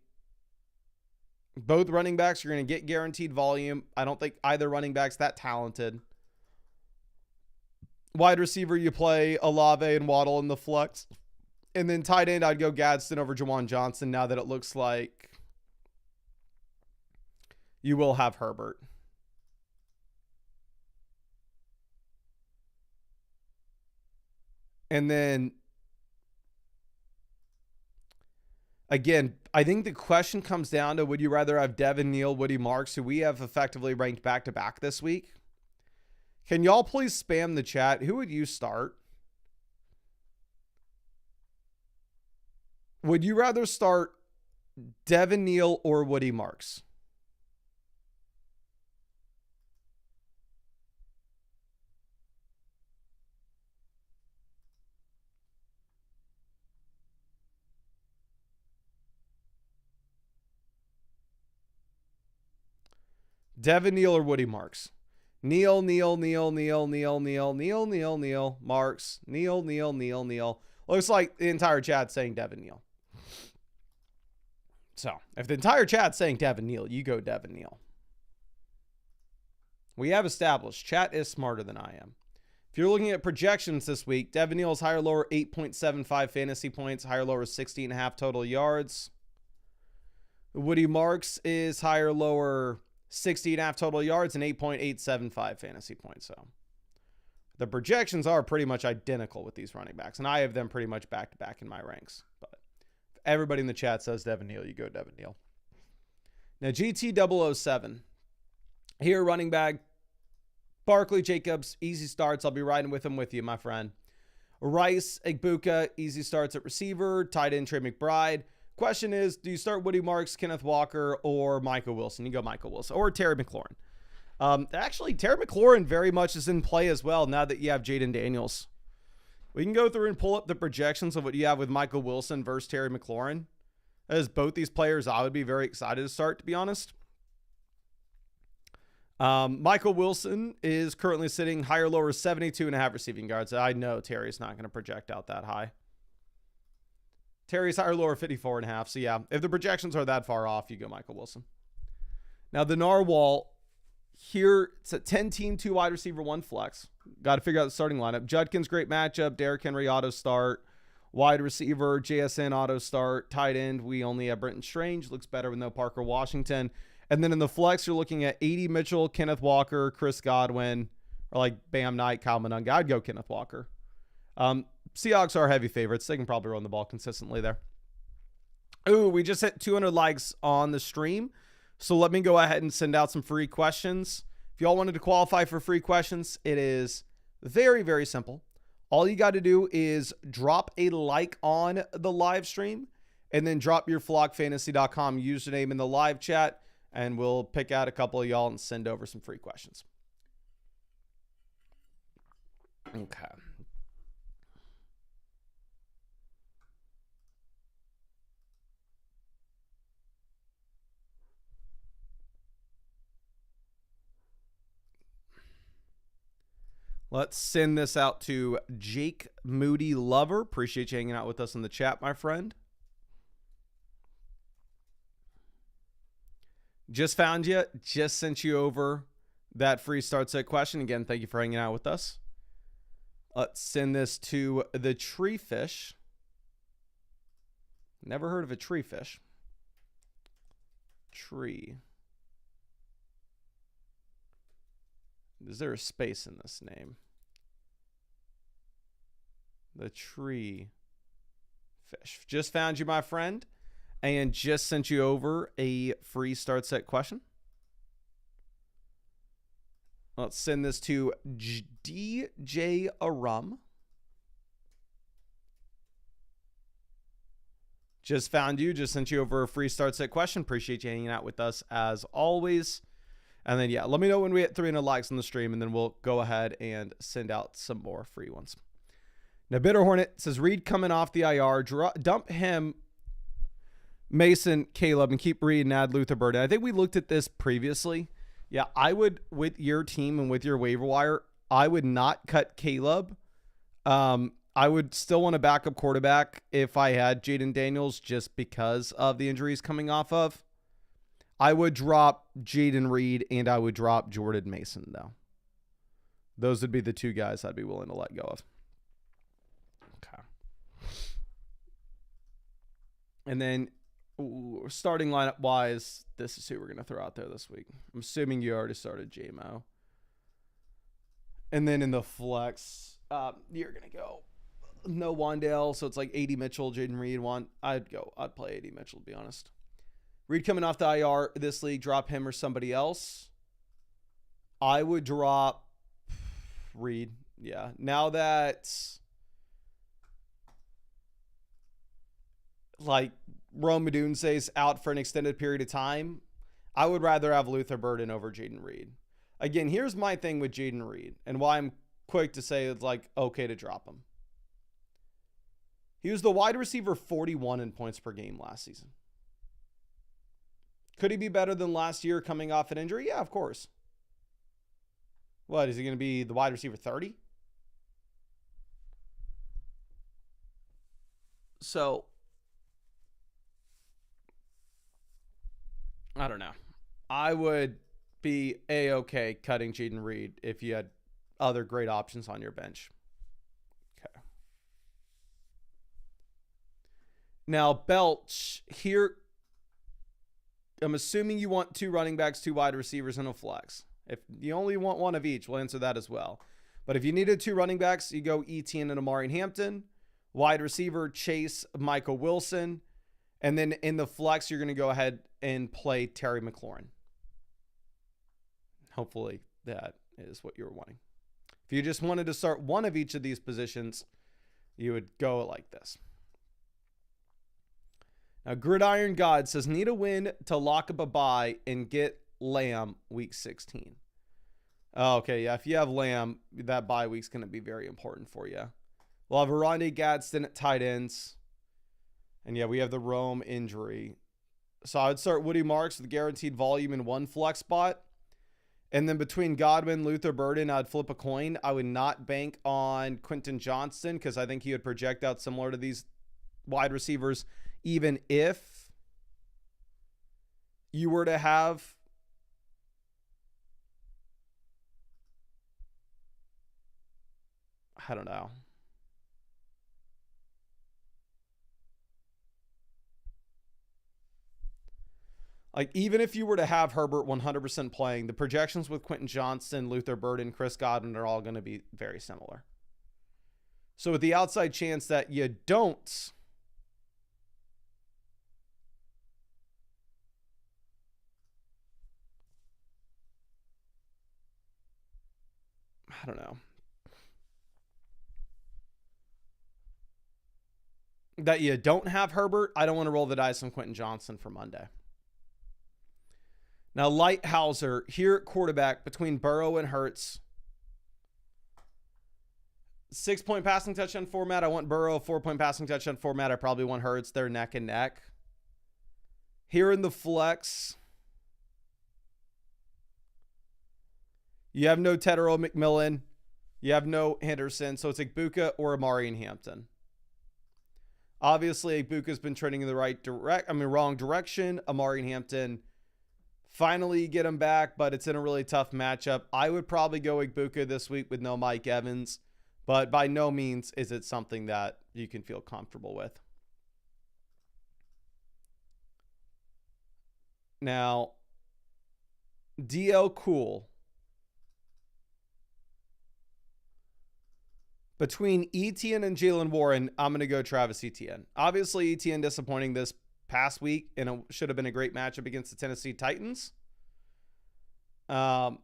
A: Both running backs are going to get guaranteed volume. I don't think either running back's that talented. Wide receiver, you play Olave and Waddle in the flex. And then tight end, I'd go Gadsden over Jawan Johnson now that it looks like you will have Herbert. And then, again, I think the question comes down to, would you rather have Devin Neal, Woody Marks, who we have effectively ranked back-to-back this week? Can y'all please spam the chat? Who would you start? Would you rather start Devin Neal or Woody Marks? Devin Neal or Woody Marks? Neal, Neal, Neal, Neal, Neal, Neal, Neal, Neal, Neal, Marks, Neal, Neal, Neal, Neal. Looks like the entire chat saying Devin Neal. So if the entire chat's saying Devin Neal, you go Devin Neal. We have established chat is smarter than I am. If you're looking at projections this week, Devin Neal is higher lower 8.75 fantasy points, higher lower 60.5 total yards. Woody Marks is higher lower 60.5 total yards and 8.875 fantasy points. So the projections are pretty much identical with these running backs, and I have them pretty much back to back in my ranks. But if everybody in the chat says Devin Neal, you go Devin Neal. Now GT007 here, running back Barkley, Jacobs, easy starts. I'll be riding with him with you, my friend. Rice, Igbuka, easy starts at receiver. Tight end, Trey McBride. Question is, do you start Woody Marks, Kenneth Walker, or Michael Wilson? You go Michael Wilson or Terry McLaurin. Actually, Terry McLaurin very much is in play as well now that you have Jaden Daniels. We can go through and pull up the projections of what you have with Michael Wilson versus Terry McLaurin. As both these players, I would be very excited to start, to be honest. Michael Wilson is currently sitting higher lower 72.5 receiving yards. I know Terry's not going to project out that high. Terry's higher lower 54.5. So yeah, if the projections are that far off, you go Michael Wilson. Now the Narwhal here, it's a 10 team, 2 wide receiver, 1 flex. Got to figure out the starting lineup. Judkins, great matchup. Derrick Henry auto start. Wide receiver, JSN auto start. Tight end, we only have Brenton Strange. Looks better with no Parker Washington. And then in the flex, you're looking at A.D. Mitchell, Kenneth Walker, Chris Godwin, or like Bam Knight, Kyle Monunga. I'd go Kenneth Walker. Seahawks are heavy favorites. They can probably run the ball consistently there. Ooh, we just hit 200 likes on the stream. So let me go ahead and send out some free questions. If y'all wanted to qualify for free questions, it is very, very simple. All you got to do is drop a like on the live stream and then drop your flockfantasy.com username in the live chat. And we'll pick out a couple of y'all and send over some free questions. Okay. Let's send this out to Jake Moody Lover. Appreciate you hanging out with us in the chat, my friend. Just found you. Just sent you over that free start set question. Again, thank you for hanging out with us. Let's send this to the tree fish. Never heard of a tree fish. Tree. Is there a space in this name? The tree fish. Just found you, my friend. And just sent you over a free start set question. Let's send this to DJ Arum. Just found you. Just sent you over a free start set question. Appreciate you hanging out with us as always. And then, yeah, let me know when we hit 300 likes on the stream, and then we'll go ahead and send out some more free ones. Now, Bitter Hornet says, Reed coming off the IR. Dump him, Mason, Caleb, and keep Reed and add Luther Burden. I think we looked at this previously. Yeah, I would, with your team and with your waiver wire, I would not cut Caleb. I would still want a backup quarterback if I had Jaden Daniels just because of the injuries coming off of. I would drop Jaden Reed and I would drop Jordan Mason, though. Those would be the two guys I'd be willing to let go of. Okay. And then starting lineup wise, this is who we're going to throw out there this week. I'm assuming you already started JMO. And then in the flex, you're going to go no Wandale, so it's like A.D. Mitchell, Jaden Reed. I'd play A.D. Mitchell, to be honest. Reed coming off the IR this league, drop him or somebody else. I would drop Reed. Yeah. Now that like Rome Odunze's out for an extended period of time, I would rather have Luther Burden over Jaden Reed. Again, here's my thing with Jaden Reed and why I'm quick to say it's like okay to drop him. He was the wide receiver 41 in points per game last season. Could he be better than last year coming off an injury? Yeah, of course. What, is he going to be the wide receiver 30? So, I don't know. I would be A-okay cutting Jaden Reed if you had other great options on your bench. Okay. Now, Belch, here, I'm assuming you want 2 running backs, 2 wide receivers, and a flex. If you only want one of each, we'll answer that as well. But if you needed 2 running backs, you go Etienne and Amari Hampton. Wide receiver, Chase, Michael Wilson. And then in the flex, you're going to go ahead and play Terry McLaurin. Hopefully that is what you were wanting. If you just wanted to start one of each of these positions, you would go like this. Now, Gridiron God says, need a win to lock up a bye and get Lamb week 16. Oh, okay, yeah, if you have Lamb, that bye week's going to be very important for you. We'll have Arondé Gadsden at tight ends. And yeah, we have the Rome injury. So I would start Woody Marks with guaranteed volume in 1 flex spot. And then between Godwin, Luther Burden, I'd flip a coin. I would not bank on Quentin Johnston because I think he would project out similar to these wide receivers, even if you were to have I don't know. Like, even if you were to have Herbert 100% playing, the projections with Quentin Johnston, Luther Burden, Chris Godwin are all going to be very similar. So with the outside chance that you don't, I don't know, that you don't have Herbert, I don't want to roll the dice on Quentin Johnston for Monday. Now, Lighthouser here at quarterback between Burrow and Hurts. 6-point passing touchdown format. I want Burrow. 4-point passing touchdown format. I probably want Hurts. They're neck and neck. Here in the flex, you have no Tedero McMillan. You have no Henderson. So it's Igbuka or Amari and Hampton. Obviously, Igbuka's been trending in the wrong direction. Amari and Hampton, finally get him back, but it's in a really tough matchup. I would probably go Igbuka this week with no Mike Evans, but by no means is it something that you can feel comfortable with. Now, DL Cool. Between Etienne and Jalen Warren, I'm going to go Travis Etienne. Obviously, Etienne disappointing this past week, and it should have been a great matchup against the Tennessee Titans. But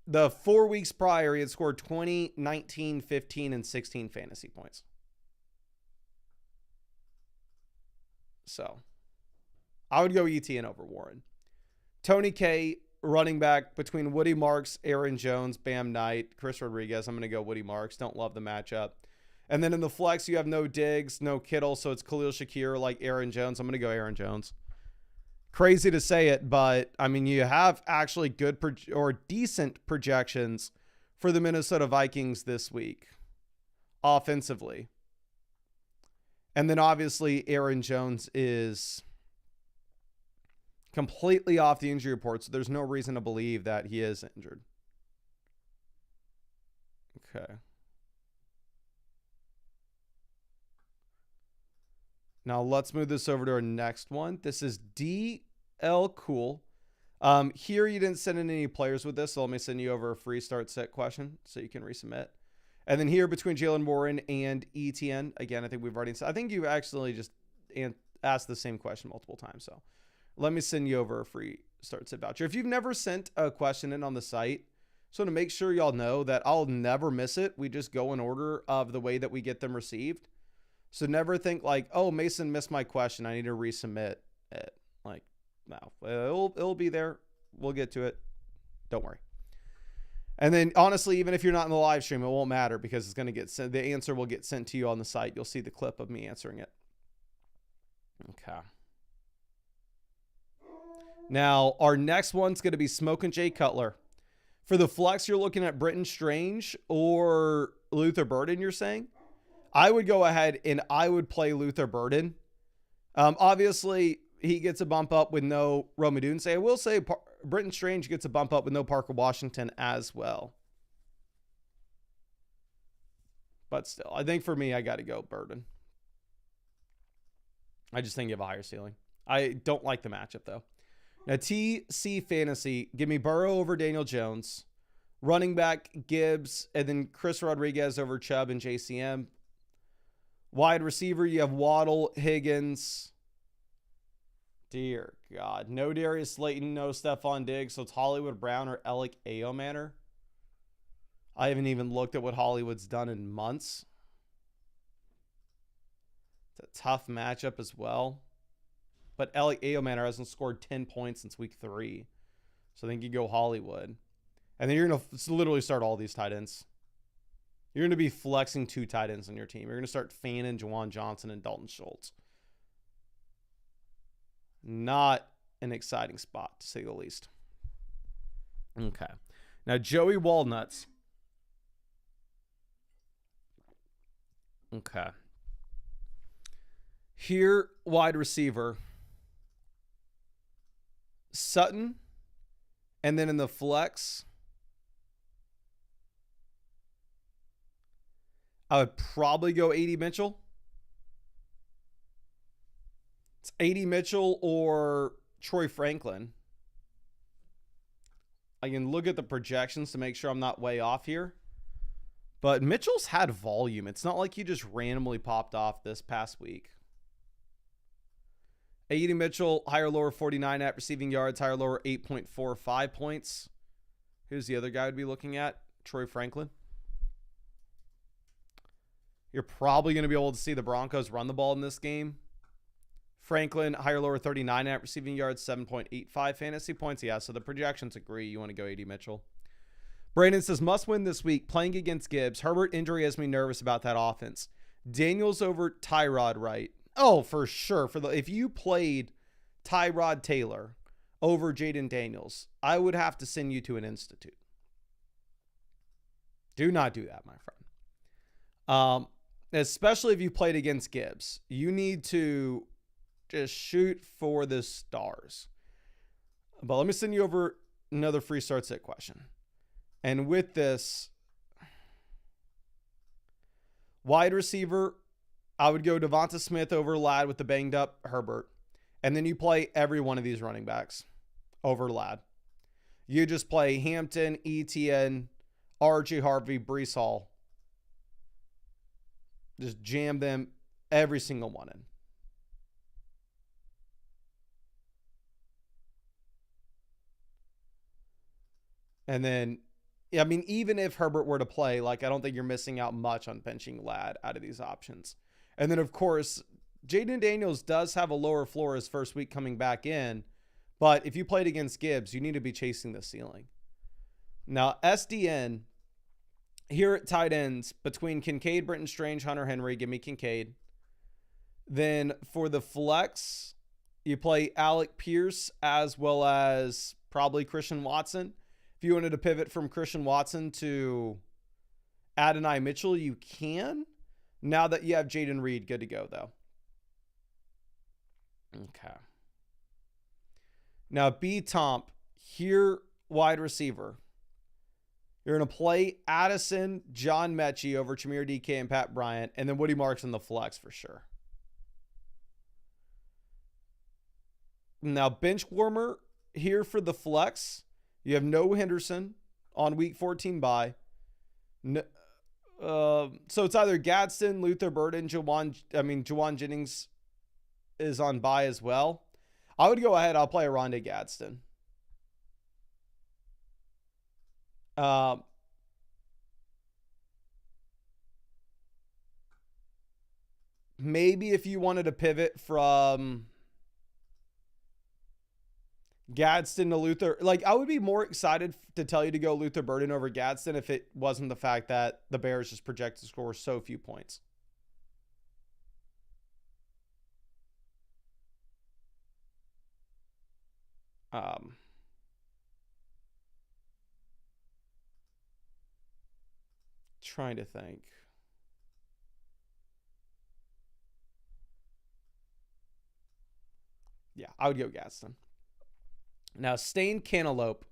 A: the 4 weeks prior, he had scored 20, 19, 15, and 16 fantasy points. So I would go Etienne over Warren. Tony K, running back between Woody Marks, Aaron Jones, Bam Knight, Chris Rodriguez. I'm going to go Woody Marks. Don't love the matchup. And then in the flex, you have no Diggs, no Kittle, so it's Khalil Shakir like Aaron Jones. I'm going to go Aaron Jones. Crazy to say it, but I mean, you have actually good or decent projections for the Minnesota Vikings this week offensively. And then obviously Aaron Jones is completely off the injury report, so there's no reason to believe that he is injured. Okay. Now let's move this over to our next one. This is DL Cool. Here you didn't send in any players with this, so let me send you over a free start set question so you can resubmit. And then here between Jalen Warren and Etienne, again, I think we've already said, I think you've actually just asked the same question multiple times, so let me send you over a free start set voucher. If you've never sent a question in on the site, so to make sure y'all know that I'll never miss it, we just go in order of the way that we get them received. So never think like, oh, Mason missed my question, I need to resubmit it. Like, no, it'll be there. We'll get to it. Don't worry. And then honestly, even if you're not in the live stream, it won't matter because it's going to get sent. The answer will get sent to you on the site. You'll see the clip of me answering it. Okay. Now, our next one's going to be Smokin' Jay Cutler. For the flex, you're looking at Britton Strange or Luther Burden, you're saying? I would go ahead and I would play Luther Burden. Obviously, he gets a bump up with no Rome Odunze. I will say Britton Strange gets a bump up with no Parker Washington as well. But still, I think for me, I got to go Burden. I just think you have a higher ceiling. I don't like the matchup, though. Now, TC Fantasy, give me Burrow over Daniel Jones. Running back, Gibbs, and then Chris Rodriguez over Chubb and JCM. Wide receiver, you have Waddle, Higgins. Dear God. No Darius Slayton, no Stephon Diggs. So it's Hollywood Brown or Alec Ayomanor. I haven't even looked at what Hollywood's done in months. It's a tough matchup as well. But Alec Ayomanor hasn't scored 10 points since week 3. So I think you go Hollywood. And then you're going to literally start all these tight ends. You're going to be flexing 2 tight ends on your team. You're going to start Fannin, Juwan Johnson, and Dalton Schultz. Not an exciting spot, to say the least. Okay. Now, Joey Walnuts. Okay. Here, wide receiver. Sutton. And then in the flex, I would probably go A.D. Mitchell. It's A.D. Mitchell or Troy Franklin. I can look at the projections to make sure I'm not way off here. But Mitchell's had volume. It's not like he just randomly popped off this past week. A.D. Mitchell, higher lower 49 at receiving yards, higher lower 8.45 points. Who's the other guy I'd be looking at? Troy Franklin. You're probably going to be able to see the Broncos run the ball in this game. Franklin, higher lower 39 at receiving yards, 7.85 fantasy points. Yeah, so the projections agree. You want to go A.D. Mitchell. Brandon says, must win this week. Playing against Gibbs. Herbert injury has me nervous about that offense. Daniels over Tyrod, right? Oh, for sure. If you played Tyrod Taylor over Jaden Daniels, I would have to send you to an institute. Do not do that, my friend. Especially if you played against Gibbs. You need to just shoot for the stars. But let me send you over another free start sit question. And with this, wide receiver, I would go Devonta Smith over Ladd with the banged up Herbert. And then you play every one of these running backs over Ladd. You just play Hampton, Etienne, R.J. Harvey, Breece Hall. Just jam them, every single one in. And then, I mean, even if Herbert were to play, I don't think you're missing out much on benching Ladd out of these options. And then, of course, Jaden Daniels does have a lower floor his first week coming back in. But if you played against Gibbs, you need to be chasing the ceiling. Now, SDN, here at tight ends, between Kincaid, Britton Strange, Hunter Henry, give me Kincaid. Then for the flex, you play Alec Pierce as well as probably Christian Watson. If you wanted to pivot from Christian Watson to Adonai Mitchell, you can. Now that you have Jaden Reed, good to go, though. Okay. Now, B-Tomp, here, wide receiver. You're going to play Addison, John Mechie over Chimere DK and Pat Bryant, and then Woody Marks in the flex for sure. Now, bench warmer here for the flex. You have no Henderson on week 14 bye. No, so it's either Gadsden, Luther Burden, Juwan Jennings is on bye as well. I would go ahead. I'll play Rondé Gadsden. Maybe if you wanted to pivot from Gadsden to Luther. Like, I would be more excited to tell you to go Luther Burden over Gadsden if it wasn't the fact that the Bears just project to score so few points. Trying to think. Yeah, I would go Gadsden. Now, Stain Cantaloupe.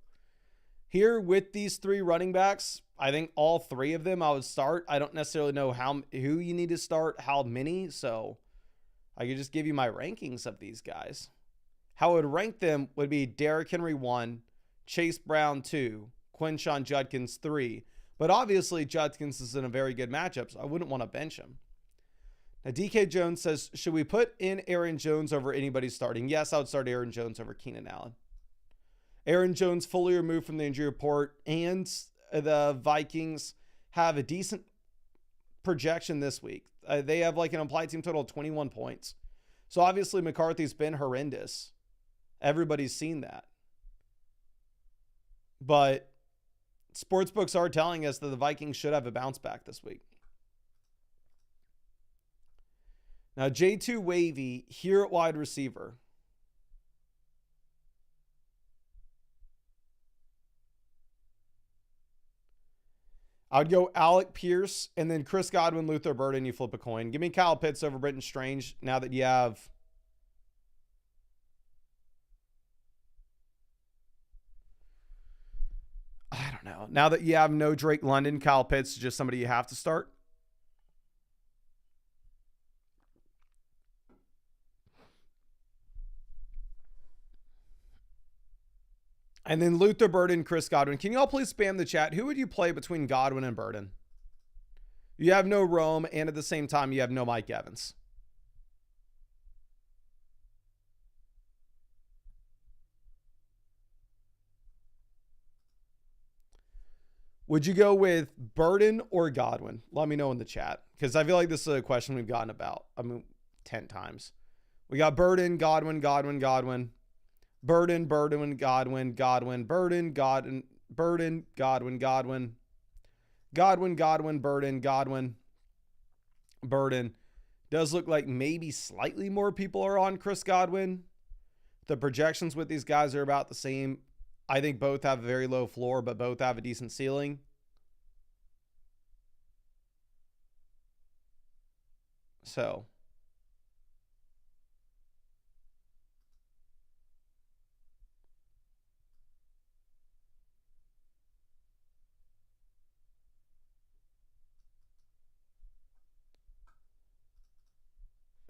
A: Here with these three running backs, I think all three of them I would start. I don't necessarily know who you need to start, how many, so I could just give you my rankings of these guys. How I would rank them would be Derrick Henry 1, Chase Brown 2, Quinshon Judkins 3. But obviously, Judkins is in a very good matchup, so I wouldn't want to bench him. Now, DK Jones says, should we put in Aaron Jones over anybody starting? Yes, I would start Aaron Jones over Keenan Allen. Aaron Jones fully removed from the injury report, and the Vikings have a decent projection this week. They have like an implied team total of 21 points. So obviously McCarthy's been horrendous. Everybody's seen that. But sportsbooks are telling us that the Vikings should have a bounce back this week. Now, J2 Wavy here at wide receiver. I would go Alec Pierce and then Chris Godwin, Luther Burden. You flip a coin. Give me Kyle Pitts over Britton Strange now that you have. I don't know. Now that you have no Drake London, Kyle Pitts is just somebody you have to start. And then Luther Burden, Chris Godwin. Can you all please spam the chat? Who would you play between Godwin and Burden? You have no Rome, and at the same time, you have no Mike Evans. Would you go with Burden or Godwin? Let me know in the chat, because I feel like this is a question we've gotten about, 10 times. We got Burden, Godwin, Godwin, Godwin. Burden, Godwin, Godwin, Burden, Burden, Godwin, Godwin. Godwin, Burden. Does look like maybe slightly more people are on Chris Godwin. The projections with these guys are about the same. I think both have a very low floor, but both have a decent ceiling. So.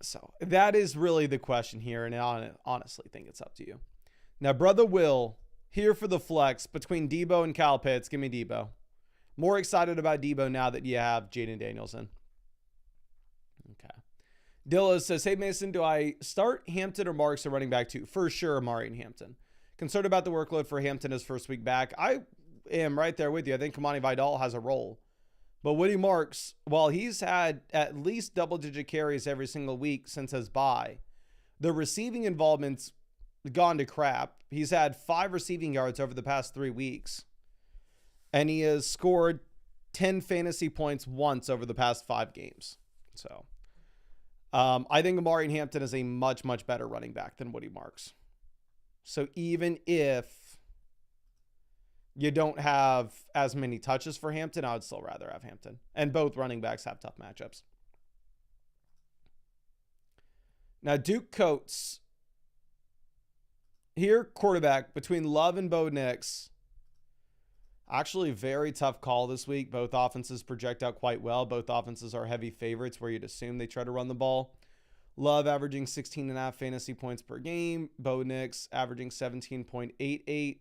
A: So that is really the question here, and I honestly think it's up to you. Now, Brother Will, here for the flex between Debo and Kyle Pitts. Give me Debo. More excited about Debo now that you have Jaden Danielson. Okay. Dilla says, hey, Mason, do I start Hampton or Marks at running back 2? For sure, Amari and Hampton. Concerned about the workload for Hampton his first week back. I am right there with you. I think Kamani Vidal has a role. But Woody Marks, while he's had at least double-digit carries every single week since his bye, the receiving involvement's gone to crap. He's had 5 receiving yards over the past 3 weeks. And he has scored 10 fantasy points once over the past 5 games. So I think Amari Hampton is a much, much better running back than Woody Marks. So even if you don't have as many touches for Hampton, I would still rather have Hampton. And both running backs have tough matchups. Now, Duke Coates. Here, quarterback between Love and Bo Nix. Actually, very tough call this week. Both offenses project out quite well. Both offenses are heavy favorites where you'd assume they try to run the ball. Love averaging 16.5 fantasy points per game. Bo Nix averaging 17.88.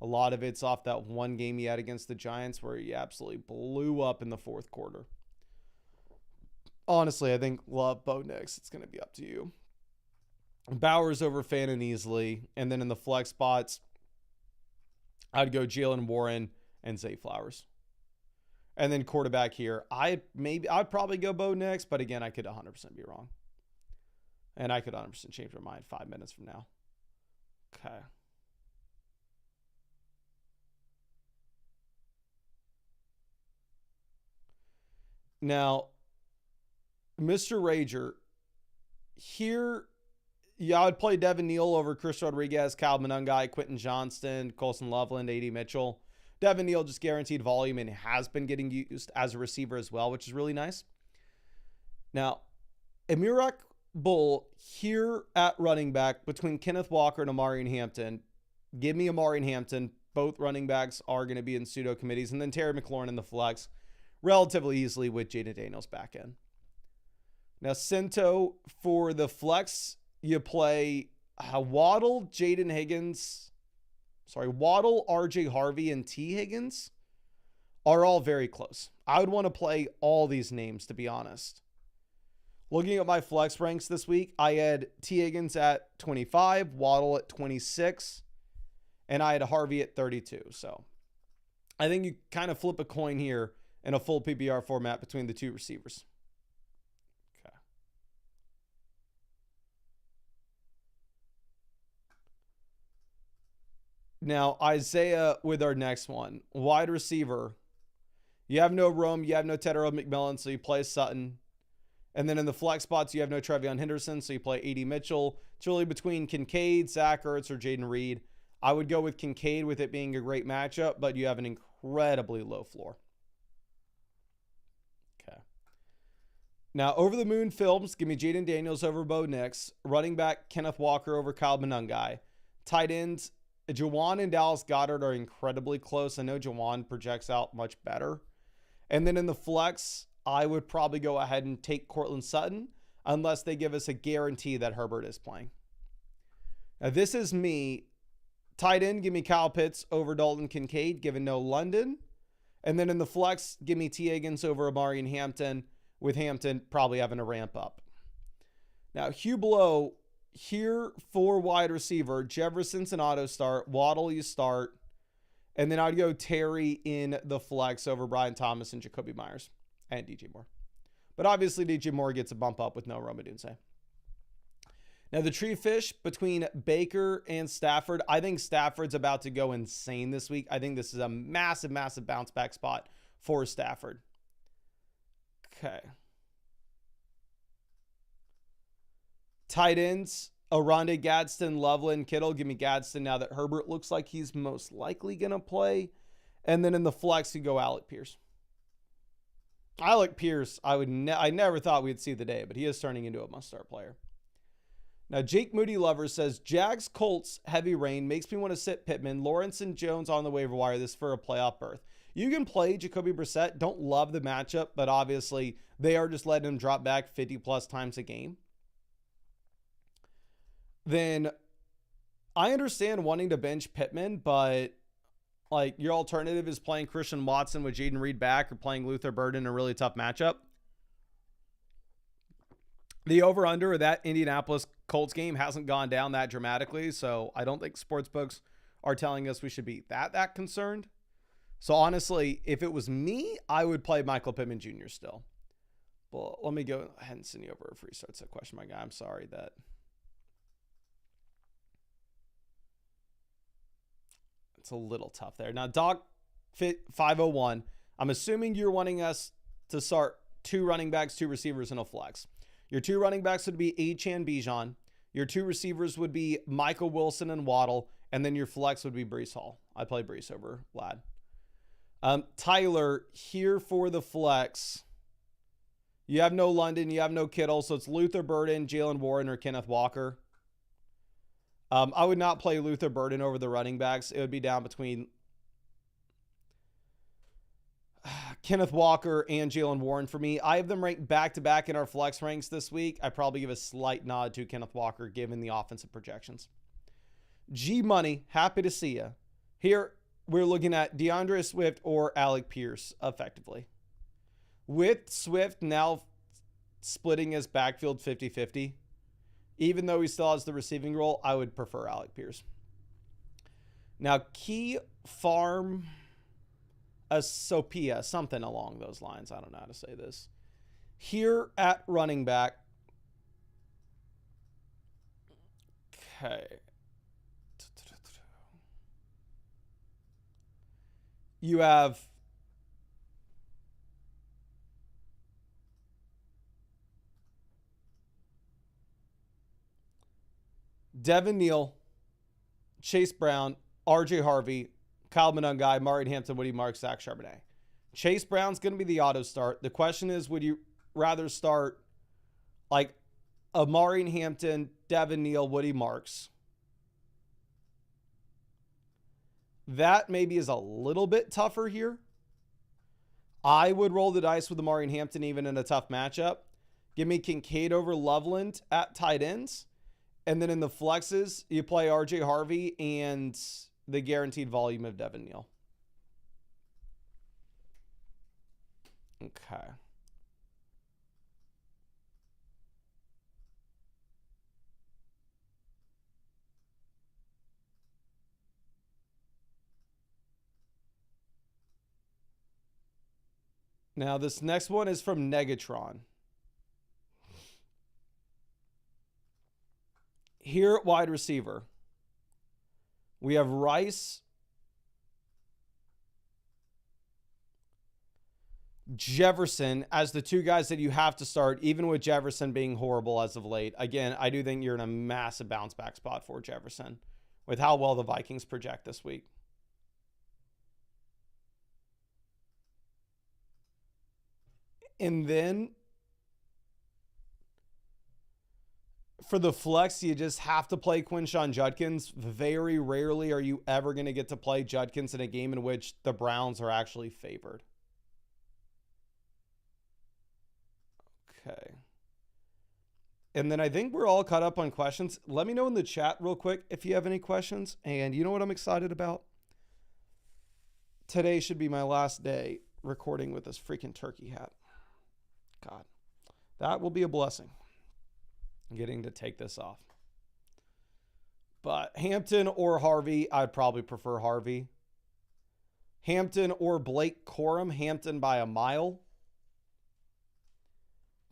A: A lot of it's off that one game he had against the Giants where he absolutely blew up in the fourth quarter. Honestly, I think Love, Bo Nix. It's going to be up to you. Bowers over Fannin easily. And then in the flex spots, I'd go Jalen Warren and Zay Flowers. And then quarterback here, I'd probably go Bo Nix, but again, I could 100% be wrong. And I could 100% change my mind 5 minutes from now. Okay. Now, Mr. Rager, here, yeah, I would play Devin Neal over Chris Rodriguez, Cal Monungai, Quentin Johnston, Colson Loveland, A.D. Mitchell. Devin Neal just guaranteed volume and has been getting used as a receiver as well, which is really nice. Now, Emirak Bull here at running back between Kenneth Walker and Amari Hampton. Give me Amari Hampton. Both running backs are going to be in pseudo committees. And then Terry McLaurin in the flex relatively easily with Jaden Daniels back in. Now, Cinto for the flex, you play Waddle, Jaden Higgins. Waddle, RJ Harvey, and T. Higgins are all very close. I would want to play all these names, to be honest. Looking at my flex ranks this week, I had T. Higgins at 25, Waddle at 26, and I had Harvey at 32. So I think you kind of flip a coin here in a full PPR format between the two receivers. Okay. Now, Isaiah with our next one. Wide receiver. You have no Rome, you have no Tedero McMillan, so you play Sutton. And then in the flex spots, you have no Trevion Henderson, so you play A.D. Mitchell. It's really between Kincaid, Zach Ertz, or Jaden Reed. I would go with Kincaid with it being a great matchup, but you have an incredibly low floor. Okay. Now, over the moon films, give me Jaden Daniels over Bo Nix. Running back, Kenneth Walker over Kyle Monungai. Tight ends, Jawan and Dallas Goedert are incredibly close. I know Jawan projects out much better. And then in the flex, I would probably go ahead and take Cortland Sutton unless they give us a guarantee that Herbert is playing. Now, this is me. Tight end, give me Kyle Pitts over Dalton Kincaid, given no London. And then in the flex, give me T. Higgins over Amari and Hampton, with Hampton probably having a ramp up. Now, Hugh Blow here for wide receiver. Jefferson's an auto start. Waddle, you start. And then I'd go Terry in the flex over Brian Thomas and Jacoby Myers. And DJ Moore. But obviously DJ Moore gets a bump up with no Rome Odunze. Now the tree fish between Baker and Stafford. I think Stafford's about to go insane this week. I think this is a massive, massive bounce back spot for Stafford. Okay. Tight ends. Aronde, Gadsden, Loveland, Kittle. Give me Gadsden now that Herbert looks like he's most likely going to play. And then in the flex, you go Alec Pierce. Alec Pierce, I never thought we'd see the day, but he is turning into a must-start player. Now, Jake Moody Lover says, Jags Colts heavy rain makes me want to sit Pittman, Lawrence and Jones on the waiver wire this for a playoff berth. You can play Jacoby Brissett. Don't love the matchup, but obviously they are just letting him drop back 50-plus times a game. Then I understand wanting to bench Pittman, but like your alternative is playing Christian Watson with Jaden Reed back or playing Luther Burden in a really tough matchup. The over-under of that Indianapolis Colts game hasn't gone down that dramatically, so I don't think sportsbooks are telling us we should be that concerned. So honestly, if it was me, I would play Michael Pittman Jr. still. Well, let me go ahead and send you over a free start set question, my guy. I'm sorry that it's a little tough there. Now, Doc Fit 501, I'm assuming you're wanting us to start two running backs, two receivers, and a flex. Your two running backs would be Achane Bijan. Your two receivers would be Michael Wilson and Waddle. And then your flex would be Breece Hall. I play Breece over Lad. Tyler, here for the flex. You have no London. You have no Kittle. So it's Luther Burden, Jalen Warren, or Kenneth Walker. I would not play Luther Burden over the running backs. It would be down between Kenneth Walker and Jalen Warren for me. I have them ranked back-to-back in our flex ranks this week. I probably give a slight nod to Kenneth Walker given the offensive projections. G-Money, happy to see you. Here, we're looking at DeAndre Swift or Alec Pierce, effectively. With Swift now splitting his backfield 50-50, even though he still has the receiving role, I would prefer Alec Pierce. Now, Key Farm Sophia, something along those lines. I don't know how to say this. Here at running back. Okay. You have Devin Neal, Chase Brown, RJ Harvey, Kyle Monungai, Maury Hampton, Woody Marks, Zach Charbonnet. Chase Brown's going to be the auto start. The question is, would you rather start like Amari Hampton, Devin Neal, Woody Marks? That maybe is a little bit tougher here. I would roll the dice with Amari Hampton even in a tough matchup. Give me Kincaid over Loveland at tight ends. And then in the flexes, you play RJ Harvey and the guaranteed volume of Devin Neal. Okay. Now, this next one is from Negatron. Here at wide receiver, we have Rice, Jefferson as the two guys that you have to start, even with Jefferson being horrible as of late. Again, I do think you're in a massive bounce back spot for Jefferson with how well the Vikings project this week. And then for the flex, you just have to play Quinshon Judkins. Very rarely are you ever going to get to play Judkins in a game in which the Browns are actually favored. Okay. And then I think we're all caught up on questions. Let me know in the chat real quick if you have any questions. And you know what I'm excited about? Today should be my last day recording with this freaking turkey hat. God, that will be a blessing, getting to take this off. But Hampton or Harvey, I'd probably prefer Harvey. Hampton or Blake Corum, Hampton by a mile.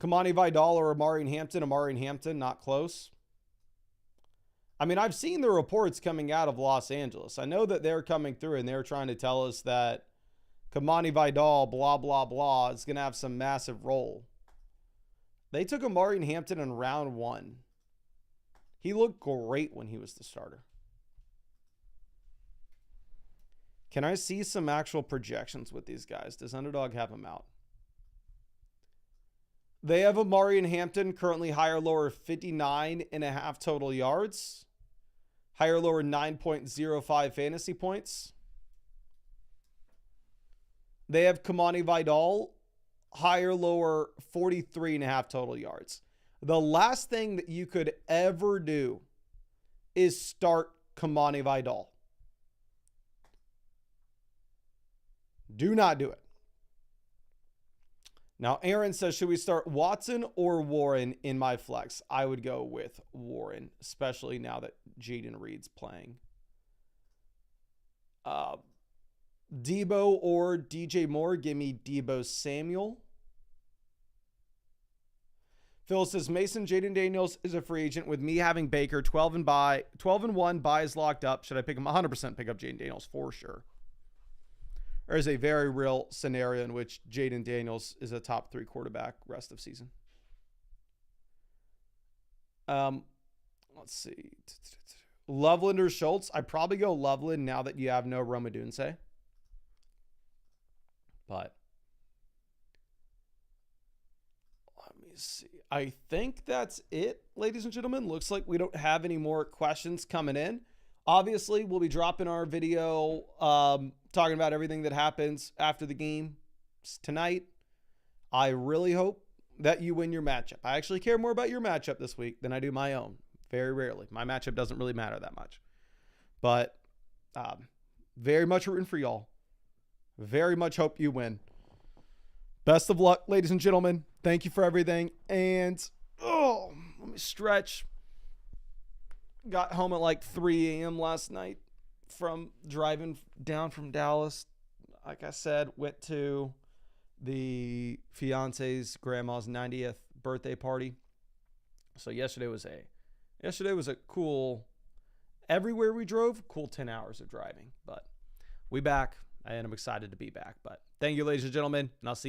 A: Kamani Vidal or Amari Hampton, not close. I mean, I've seen the reports coming out of Los Angeles. I know that they're coming through and they're trying to tell us that Kamani Vidal, blah, blah, blah, is going to have some massive role. They took Amari Hampton in round 1. He looked great when he was the starter. Can I see some actual projections with these guys? Does Underdog have them out? They have Amari Hampton currently higher lower 59.5 total yards. Higher lower 9.05 fantasy points. They have Kamani Vidal higher lower 43.5 total yards. The last thing that you could ever do is start Kamani Vidal. Do not do it. Now, Aaron says, should we start Watson or Warren in my flex? I would go with Warren, especially now that Jaden Reed's playing. Debo or DJ Moore, give me Debo Samuel. Phil says, Mason Jaden Daniels is a free agent with me having Baker 12 and 1 buys locked up. Should I pick him? 100% pick up Jaden Daniels for sure. There is a very real scenario in which Jaden Daniels is a top 3 quarterback rest of season. Let's see. Loveland or Schultz? I'd probably go Loveland now that you have no Romadunse. But let me see. I think that's it, ladies and gentlemen. Looks like we don't have any more questions coming in. Obviously, we'll be dropping our video talking about everything that happens after the game tonight. I really hope that you win your matchup. I actually care more about your matchup this week than I do my own. Very rarely. My matchup doesn't really matter that much. But very much rooting for y'all. Very much hope you win. Best of luck, ladies and gentlemen. Thank you for everything. And, let me stretch. Got home at like 3 a.m. last night from driving down from Dallas. Like I said, went to the fiance's grandma's 90th birthday party. So yesterday was a cool, everywhere we drove, cool 10 hours of driving. But we back, and I'm excited to be back. But thank you, ladies and gentlemen, and I'll see you.